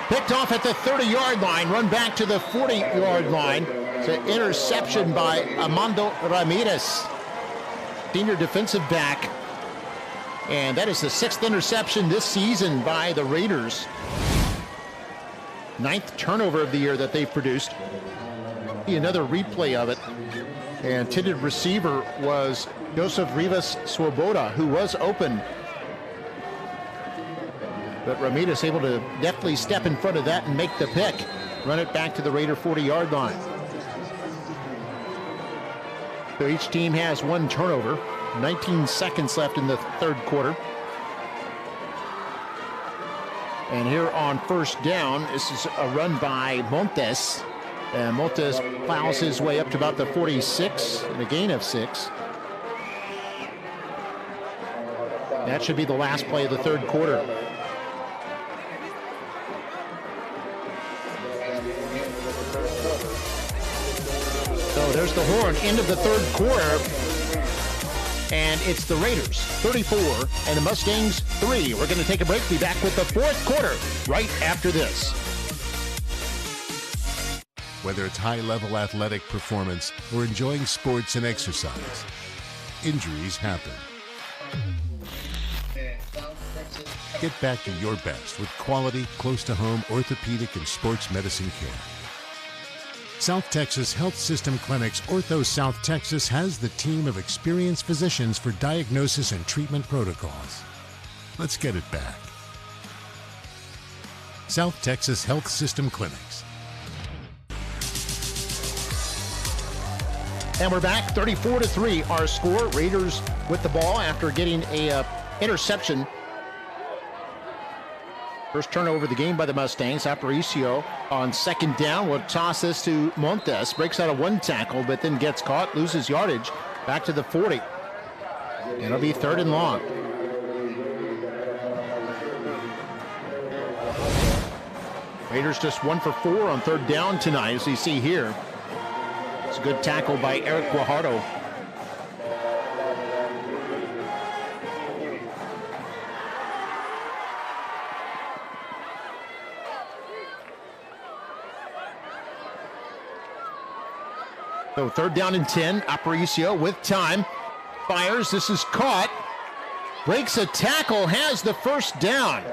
Picked off at the 30-yard line, run back to the 40-yard line. It's an interception by Armando Ramirez, senior defensive back. And that is the 6th interception this season by the Raiders. 9th turnover of the year that they've produced. Another replay of it. And intended receiver was Joseph Rivas Swoboda, who was open. But Ramirez able to deftly step in front of that and make the pick. Run it back to the Raider 40-yard line. So each team has one turnover. 19 seconds left in the third quarter. And here on first down, this is a run by Montes. And Montes plows his way up to about the 46 and a gain of 6. That should be the last play of the third quarter. So there's the horn, end of the third quarter. And it's the Raiders 34 and the Mustangs 3. We're going to take a break. Be back with the fourth quarter right after this. Whether it's high-level athletic performance or enjoying sports and exercise, injuries happen. Get back to your best with quality, close-to-home orthopedic and sports medicine care. South Texas Health System Clinics Ortho South Texas has the team of experienced physicians for diagnosis and treatment protocols. Let's get it back. South Texas Health System Clinics. And we're back, 34-3 our score. Raiders with the ball after getting a interception. First turnover of the game by the Mustangs. Aparicio on second down will toss this to Montes. Breaks out of one tackle, but then gets caught, loses yardage. Back to the 40. It'll be third and long. Raiders just 1 for 4 on third down tonight, as you see here. It's a good tackle by Eric Guajardo. So third down and 10. Aparicio with time. Fires. This is caught. Breaks a tackle. Has the first down.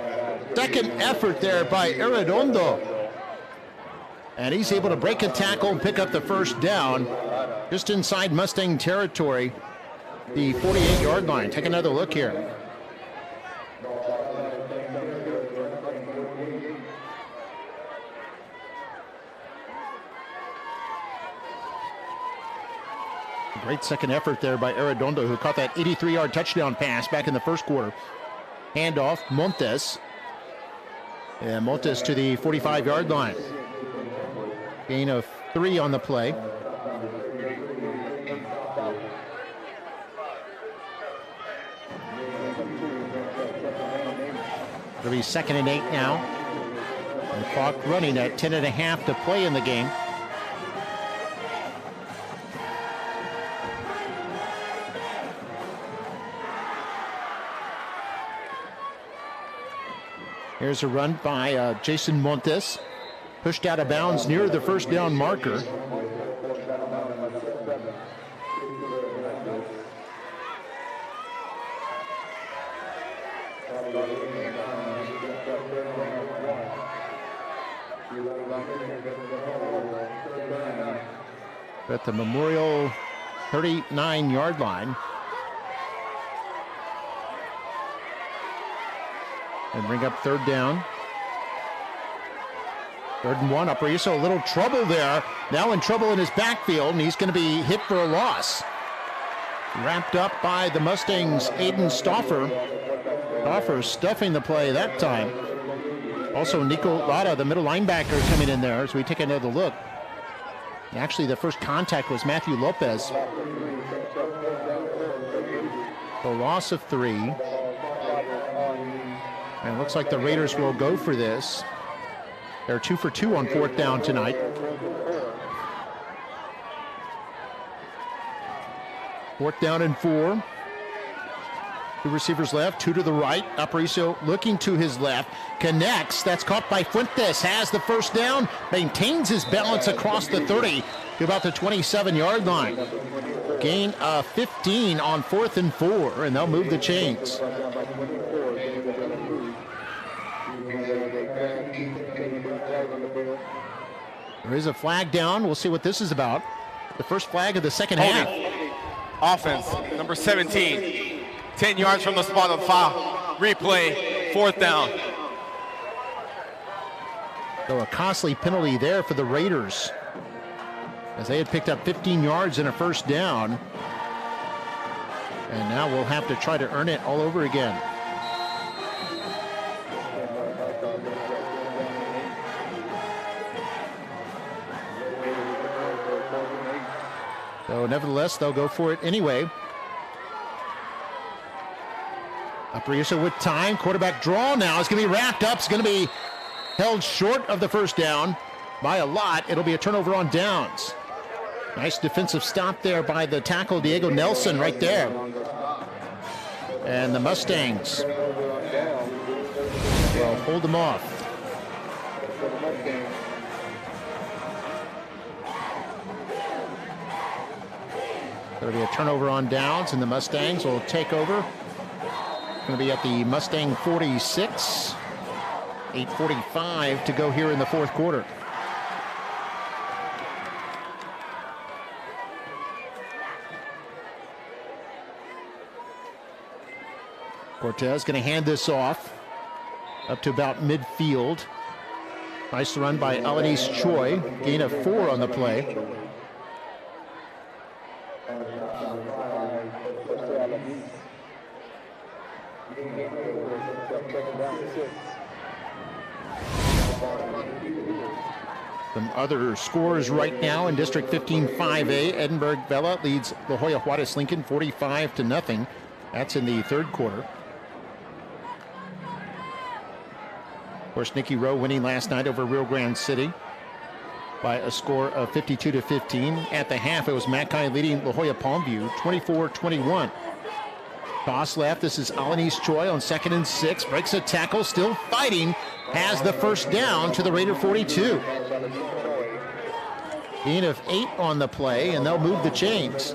Second effort there by Arredondo. And he's able to break a tackle and pick up the first down. Just inside Mustang territory. The 48-yard line. Take another look here. Great second effort there by Arredondo, who caught that 83-yard touchdown pass back in the first quarter. Handoff, Montes. And Montes to the 45-yard line. Gain of 3 on the play. It'll be 2nd and 8 now. And the clock running at 10.5 to play in the game. Here's a run by Jason Montes. Pushed out of bounds near the first down marker. At the Memorial 39-yard line. And bring up 3rd down. 3rd and 1. Aparicio, a little trouble there. Now in trouble in his backfield, and he's going to be hit for a loss. Wrapped up by the Mustangs' Aiden Stauffer. Stauffer stuffing the play that time. Also, Nico Lara, the middle linebacker, coming in there as we take another look. Actually, the first contact was Matthew Lopez. The loss of 3. And it looks like the Raiders will go for this. They're 2 for 2 on 4th down tonight. 4th down and 4. 2 receivers left, 2 to the right. Aparicio looking to his left, connects. That's caught by Fuentes. Has the first down, maintains his balance across the 30 to about the 27-yard line. Gain of 15 on 4th and 4, and they'll move the chains. There is a flag down. We'll see what this is about. The first flag of the second half. Offense, number 17. 10 yards from the spot of foul. Replay, 4th down. So a costly penalty there for the Raiders, as they had picked up 15 yards and a first down. And now we'll have to try to earn it all over again. So nevertheless, they'll go for it anyway. Aparicio with time, quarterback draw now. It's going to be wrapped up. It's going to be held short of the first down by a lot. It'll be a turnover on downs. Nice defensive stop there by the tackle, Diego Nelson, right there. And the Mustangs will hold them off. It'll be a turnover on downs, and the Mustangs will take over. Going to be at the Mustang 46. 8:45 to go here in the 4th quarter. Cortez going to hand this off up to about midfield. Nice run by Alanis Choi. Gain of 4 on the play. Some other scores right now in District 15-5A. Edinburgh Vela leads La Jolla Juarez Lincoln 45-0. That's in the 3rd quarter. Of course, Nicky Rowe winning last night over Rio Grande City by a score of 52-15. At the half, it was Mackay leading La Jolla Palmview 24-21. Toss left. This is Alanis Choi on 2nd and 6. Breaks a tackle, still fighting. Has the first down to the Raider 42. Gain of 8 on the play, and they'll move the chains.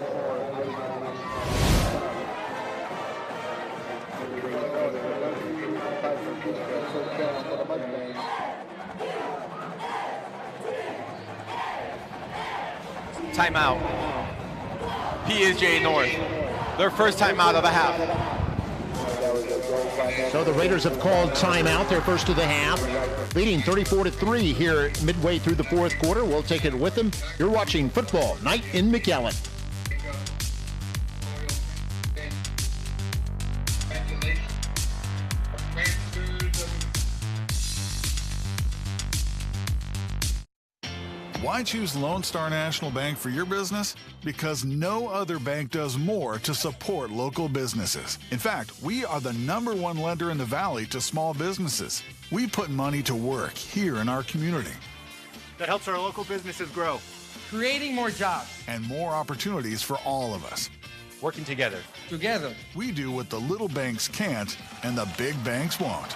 Timeout. PSJA North. Their first timeout of the half. So the Raiders have called timeout, their first of the half, leading 34-3 here midway through the 4th quarter. We'll take it with them. You're watching Football Night in McAllen. Why choose Lone Star National Bank for your business? Because no other bank does more to support local businesses. In fact, we are the #1 lender in the Valley to small businesses. We put money to work here in our community. That helps our local businesses grow, creating more jobs. And more opportunities for all of us. Working together. Together. We do what the little banks can't and the big banks won't.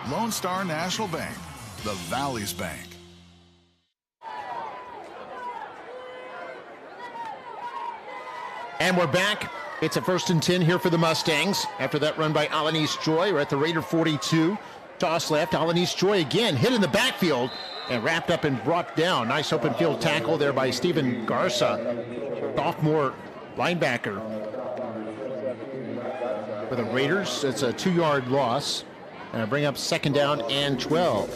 Lone Star National Bank, the Valley's bank. And we're back. It's a 1st and 10 here for the Mustangs. After that run by Alanis Joy, we're at the Raider 42. Toss left. Alanis Joy again hit in the backfield and wrapped up and brought down. Nice open field tackle there by Steven Garza, sophomore linebacker. For the Raiders, it's a 2-yard loss. And I bring up 2nd down and 12.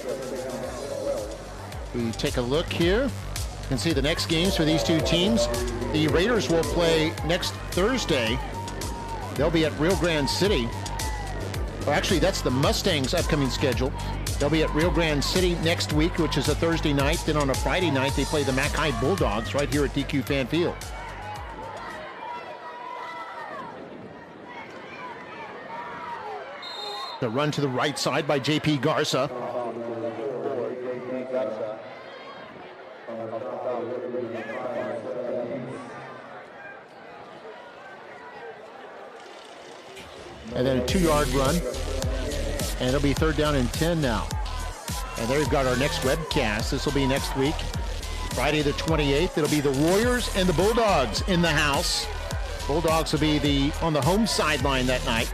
We take a look here. You can see the next games for these two teams. The Raiders will play next Thursday. They'll be at Rio Grande City. Well, actually, that's the Mustangs' upcoming schedule. They'll be at Rio Grande City next week, which is a Thursday night. Then on a Friday night, they play the Mackay Bulldogs right here at DQ Fan Field. The run to the right side by J.P. Garza. And then a 2-yard run. And it'll be 3rd down and 10 now. And there we've got our next webcast. This will be next week, Friday the 28th. It'll be the Warriors and the Bulldogs in the house. Bulldogs will be on the home sideline that night.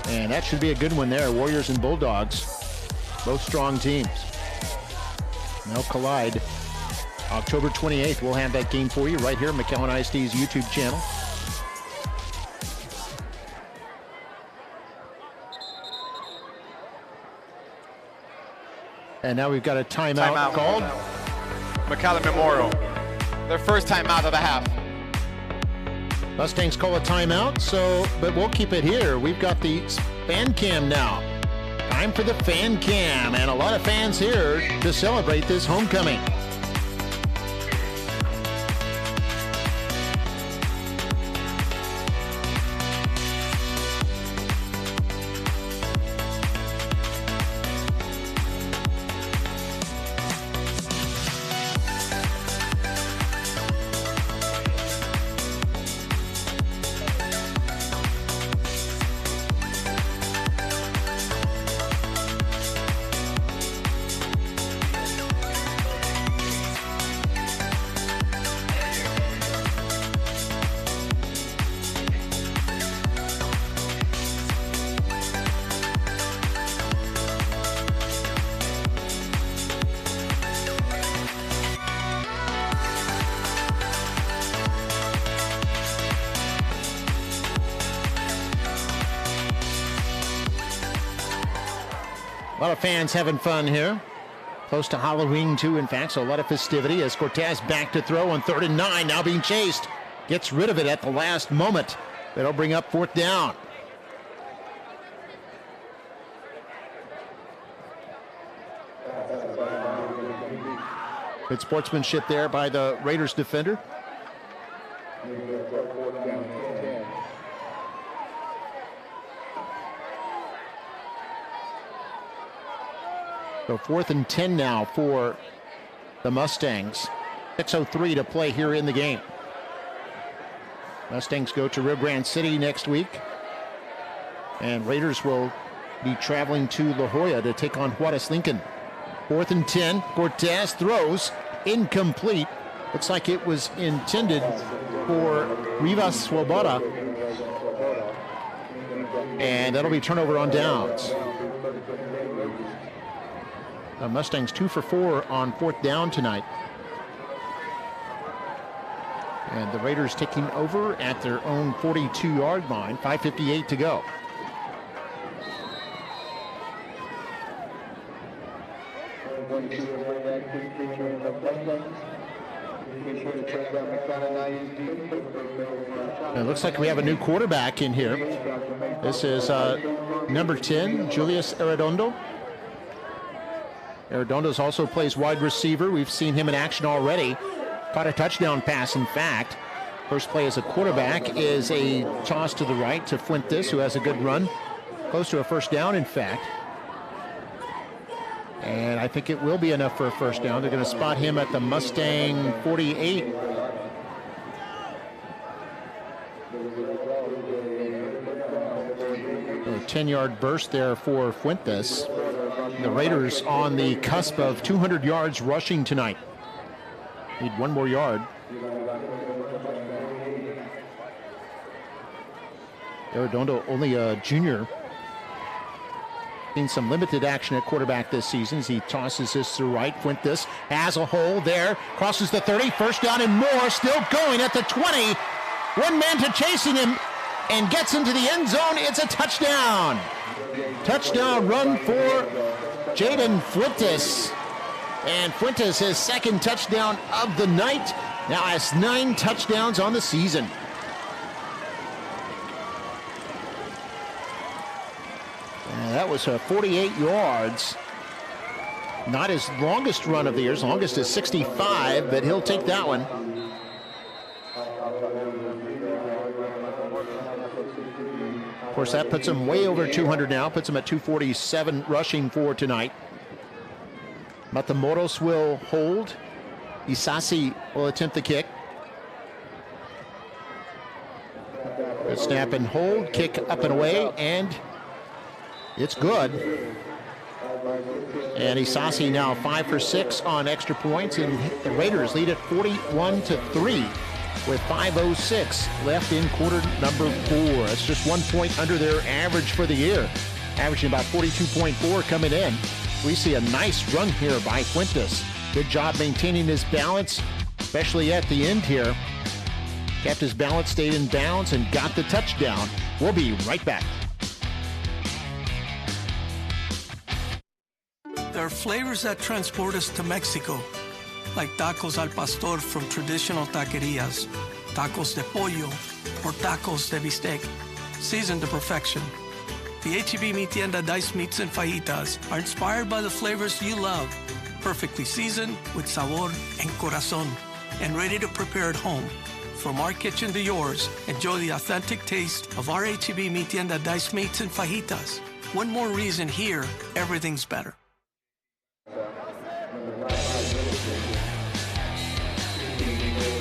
And that should be a good one there. Warriors and Bulldogs, both strong teams. They'll collide. October 28th, we'll have that game for you right here at McAllen ISD's YouTube channel. And now we've got a timeout called. McAllen Memorial, their first timeout of the half. Mustangs call a timeout, but we'll keep it here. We've got the fan cam now. Time for the fan cam, and a lot of fans here to celebrate this homecoming. A lot of fans having fun here. Close to Halloween, too, in fact, so a lot of festivity as Cortez back to throw on 3rd and 9, now being chased. Gets rid of it at the last moment. That'll bring up 4th down. Good sportsmanship there by the Raiders defender. So 4th and 10 now for the Mustangs. 6:03 to play here in the game. Mustangs go to Rio Grande City next week. And Raiders will be traveling to La Jolla to take on Juarez Lincoln. 4th and 10. Cortez throws. Incomplete. Looks like it was intended for Rivas Swoboda. And that'll be turnover on downs. Mustangs 2 for 4 on 4th down tonight. And the Raiders taking over at their own 42-yard line. 5:58 to go. It looks like we have a new quarterback in here. This is number 10, Julius Arredondo. Arredondo's also plays wide receiver. We've seen him in action already. Caught a touchdown pass, in fact. First play as a quarterback is a toss to the right to Fuentes, who has a good run. Close to a first down, in fact. And I think it will be enough for a first down. They're going to spot him at the Mustang 48. A 10-yard burst there for Fuentes. The Raiders on the cusp of 200 yards rushing tonight. Need one more yard. Arredondo, only a junior. Seen some limited action at quarterback this season as he tosses this to right. Fuentes has a hole there, crosses the 30, first down and more, still going at the 20. One man to chasing him and gets into the end zone. It's a touchdown. Touchdown run for Jaden Fuentes. And Fuentes, his second touchdown of the night, now has 9 touchdowns on the season. And that was 48 yards. Not his longest run of the year. His longest is 65, but he'll take that one. Of course, that puts him way over 200 now, puts him at 247 rushing for tonight. Matamoros will hold. Isasi will attempt the kick. Good snap and hold, kick up and away, and it's good. And Isasi now 5 for 6 on extra points, and the Raiders lead at 41-3 with 5:06 left in quarter number 4. That's just 1 point under their average for the year, averaging about 42.4 coming in. We see a nice run here by Fuentes. Good job maintaining his balance, especially at the end here. Kept his balance, stayed in bounds, and got the touchdown. We'll be right back. There are flavors that transport us to Mexico, like tacos al pastor from traditional taquerias, tacos de pollo, or tacos de bistec, seasoned to perfection. The H-E-B Mi Tienda diced meats and fajitas are inspired by the flavors you love, perfectly seasoned with sabor and corazón, and ready to prepare at home. From our kitchen to yours, enjoy the authentic taste of our H-E-B Mi Tienda diced meats and fajitas. One more reason here, everything's better.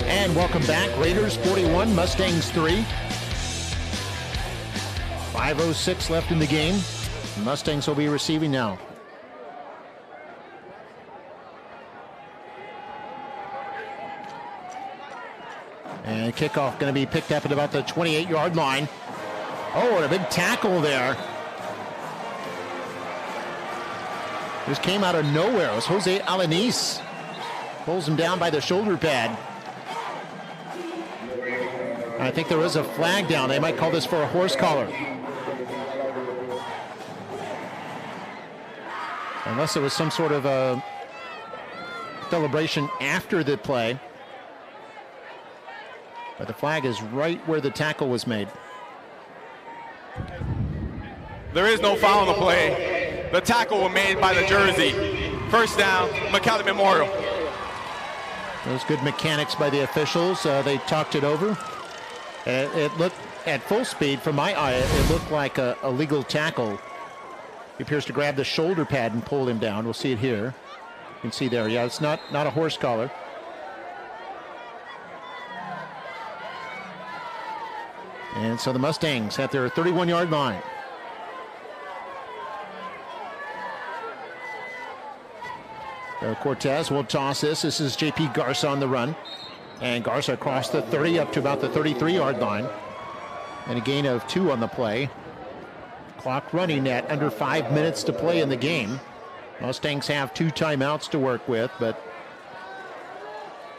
And welcome back. Raiders 41, Mustangs 3. 5:06 left in the game. The Mustangs will be receiving now. And kickoff going to be picked up at about the 28-yard line. Oh, and a big tackle there. This came out of nowhere. It was Jose Alanis. Pulls him down by the shoulder pad. I think there is a flag down. They might call this for a horse collar. Unless it was some sort of a celebration after the play. But the flag is right where the tackle was made. There is no foul on the play. The tackle was made by the jersey. First down, McAllen Memorial. Those good mechanics by the officials. They talked it over. It looked, at full speed, from my eye, it looked like a legal tackle. He appears to grab the shoulder pad and pull him down. We'll see it here. You can see there. Yeah, it's not a horse collar. And so the Mustangs at their 31-yard line. Cortez will toss this. This is J.P. Garza on the run. And Garza across the 30 up to about the 33-yard line. And a gain of 2 on the play. Clock running at under 5 minutes to play in the game. Mustangs have 2 timeouts to work with, but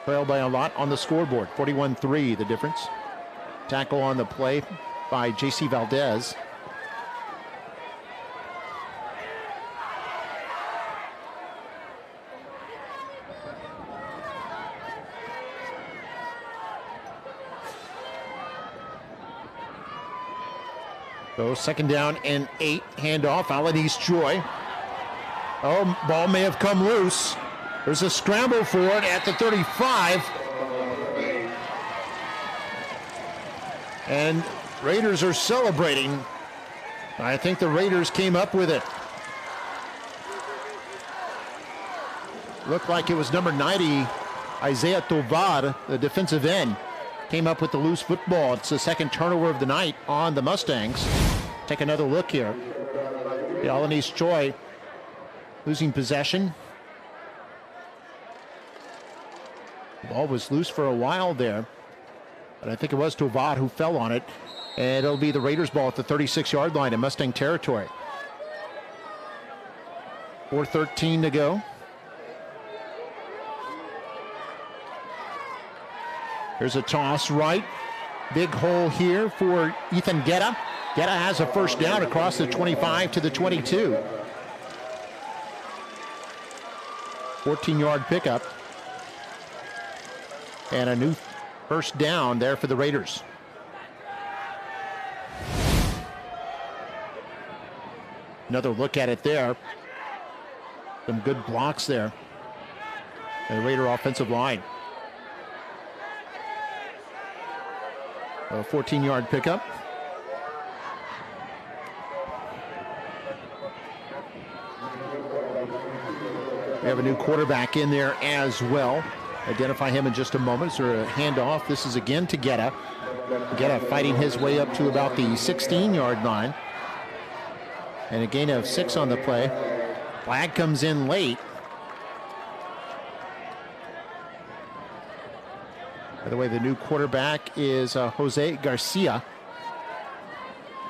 trail by a lot on the scoreboard. 41-3 the difference. Tackle on the play by J.C. Valdez. So second down and 8, handoff, Alanis Joy. Oh, ball may have come loose. There's a scramble for it at the 35. And Raiders are celebrating. I think the Raiders came up with it. Looked like it was number 90, Isaiah Tovar, the defensive end, came up with the loose football. It's the second turnover of the night on the Mustangs. Take another look here. The Alanis Choi losing possession. The ball was loose for a while there, but I think it was Tovar who fell on it. And it'll be the Raiders ball at the 36-yard line in Mustang territory. 4:13 to go. There's a toss right. Big hole here for Ethan Guetta. Guetta has a first down across the 25 to the 22. 14-yard pickup. And a new first down there for the Raiders. Another look at it there. Some good blocks there. The Raider offensive line. A 14-yard pickup. We have a new quarterback in there as well. Identify him in just a moment. So a handoff. This is again to Guetta. Guetta fighting his way up to about the 16-yard line. And a gain of 6 on the play. Flag comes in late. By the way, the new quarterback is Jose Garcia,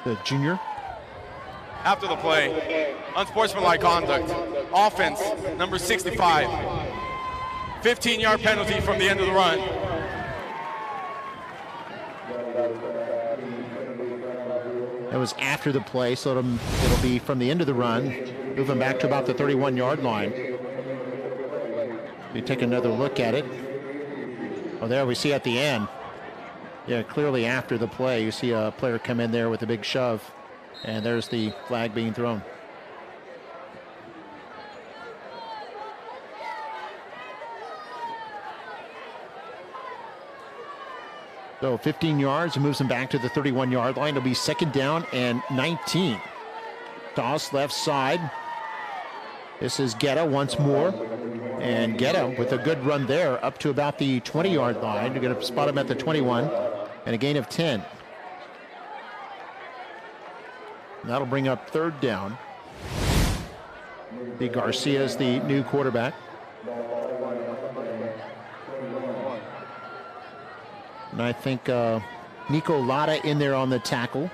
the junior. After the play, unsportsmanlike conduct. Offense, number 65. 15-yard penalty from the end of the run. That was after the play, so it'll be from the end of the run, moving back to about the 31-yard line. We take another look at it. Oh, there we see at the end. Yeah, clearly after the play, you see a player come in there with a big shove, and there's the flag being thrown. So 15 yards, and moves him back to the 31-yard line. It'll be second down and 19. Toss left side. This is Guetta once more. And Guetta with a good run there up to about the 20-yard line. You're going to spot him at the 21 and a gain of 10. And that'll bring up third down. The Garcia is the new quarterback. And I think Nico Lada in there on the tackle.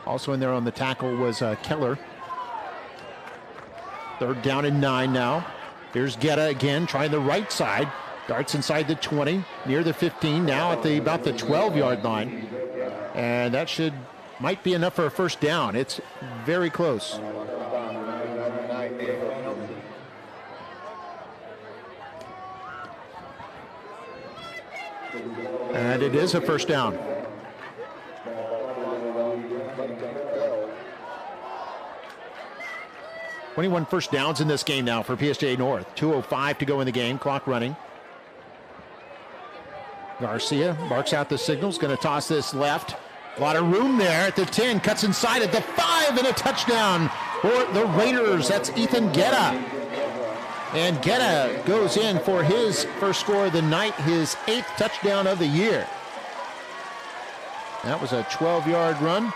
Also in there on the tackle was Keller. Third down and 9 now. Here's Guetta again, trying the right side. Darts inside the 20, near the 15, now at about the 12-yard line. And that might be enough for a first down. It's very close. And it is a first down. "21 first downs in this game now for PSJA North. 2:05 to go in the game, clock running. Garcia barks out the signals, going to toss this left. A lot of room there at the 10, cuts inside at the 5, and a touchdown for the Raiders. That's Ethan Guetta. And Guetta goes in for his first score of the night, his 8th touchdown of the year. That was a 12-yard run.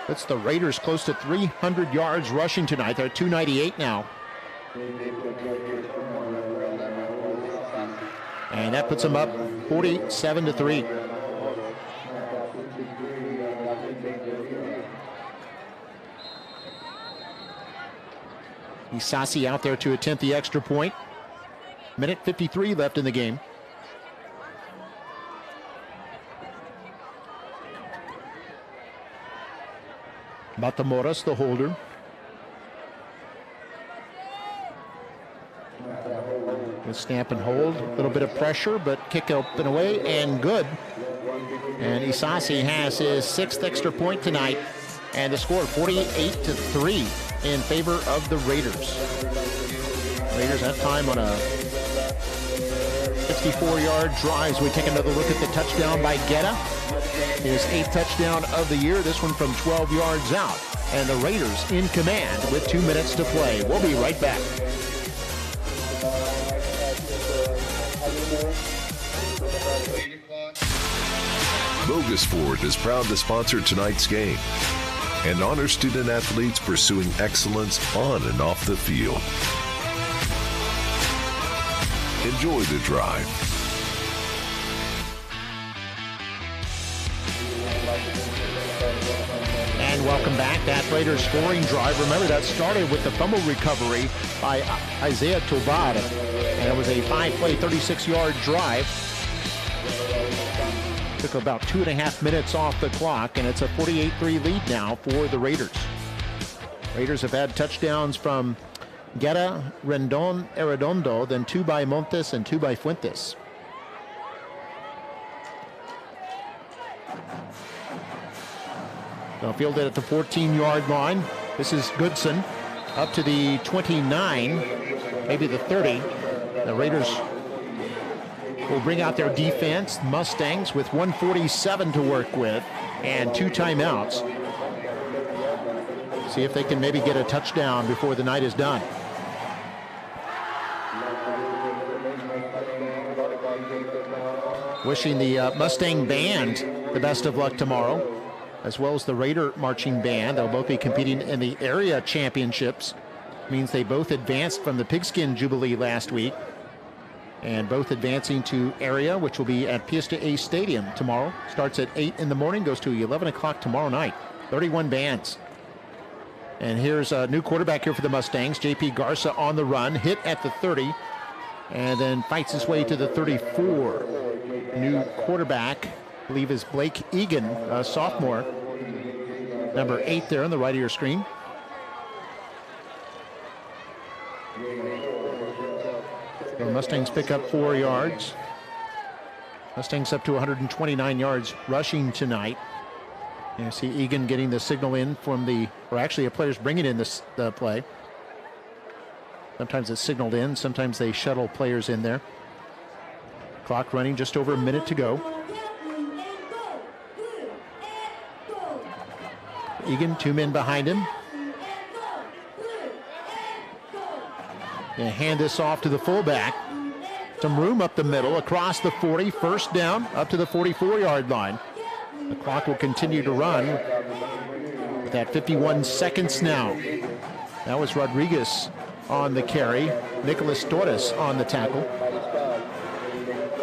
That's the Raiders close to 300 yards rushing tonight. They're at 298 now. And that puts them up 47-3. Isasi out there to attempt the extra point. Minute 53 left in the game. Matamoras, the holder. Good snap and hold. A little bit of pressure, but kick up and away, and good. And Isasi has his 6th extra point tonight. And the score 48-3 in favor of the Raiders. Raiders that time on a 64-yard drive. So we take another look at the touchdown by Guetta. His 8th touchdown of the year, this one from 12 yards out. And the Raiders in command with 2 minutes to play. We'll be right back. Bogus Ford is proud to sponsor tonight's game and honor student athletes pursuing excellence on and off the field. Enjoy the drive. And welcome back. That Raiders scoring drive. Remember, that started with the fumble recovery by Isaiah Tobar. And it was a 5-play, 36-yard drive. Took about 2.5 minutes off the clock, and it's a 48-3 lead now for the Raiders. Raiders have had touchdowns from Guerra, Rendon, Arredondo, then 2 by Montes and 2 by Fuentes. They'll field it at the 14-yard line. This is Goodson up to the 29, maybe the 30. The Raiders will bring out their defense. Mustangs with 1:47 to work with and 2 timeouts. See if they can maybe get a touchdown before the night is done. Wishing the Mustang band the best of luck tomorrow, as well as the Raider marching band. They'll both be competing in the area championships. Means they both advanced from the Pigskin Jubilee last week, and both advancing to area, which will be at PSJA Stadium tomorrow. Starts at 8 in the morning, goes to 11 o'clock tomorrow night. 31 bands. And here's a new quarterback here for the Mustangs, J.P. Garza on the run, hit at the 30, and then fights his way to the 34. New quarterback, I believe, is Blake Egan, a sophomore. Number 8 there on the right of your screen. The Mustangs pick up 4 yards. Mustangs up to 129 yards rushing tonight. You see Egan getting the signal in from or actually a player's bringing in the play. Sometimes it's signaled in, sometimes they shuttle players in there. Clock running, just over a minute to go. Egan, 2 men behind him. And hand this off to the fullback. Some room up the middle, across the 40, first down, up to the 44-yard line. The clock will continue to run with that 51 seconds now. That was Rodriguez on the carry. Nicolas Torres on the tackle.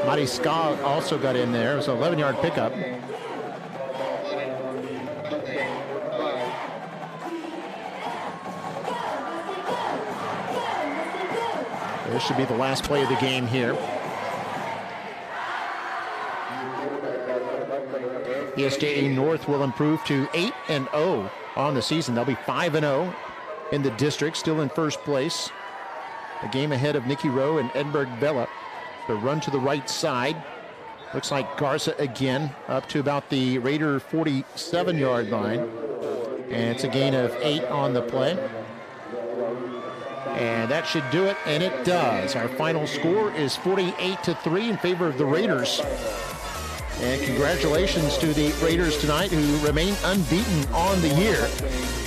Mariscal also got in there. It was an 11-yard pickup. This should be the last play of the game here. PSJA North will improve to 8-0 on the season. They'll be 5-0 in the district, still in first place. A game ahead of Nicky Rowe and Edberg Vela. The run to the right side. Looks like Garza again, up to about the Raider 47-yard line. And it's a gain of 8 on the play. And that should do it, and it does. Our final score is 48-3 in favor of the Raiders. And congratulations to the Raiders tonight, who remain unbeaten on the year.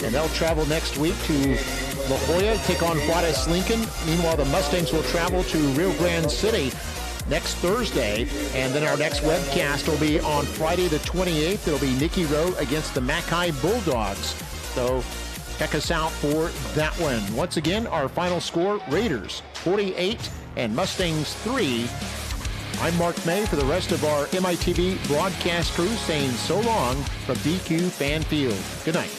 And they'll travel next week to La Jolla, take on Juarez Lincoln. Meanwhile, the Mustangs will travel to Rio Grande City next Thursday. And then our next webcast will be on Friday the 28th. It'll be Nicky Rowe against the Mackay Bulldogs. So check us out for that one. Once again, our final score, Raiders 48 and Mustangs 3. I'm Mark May for the rest of our MITV broadcast crew saying so long from DQ Fan Field. Good night.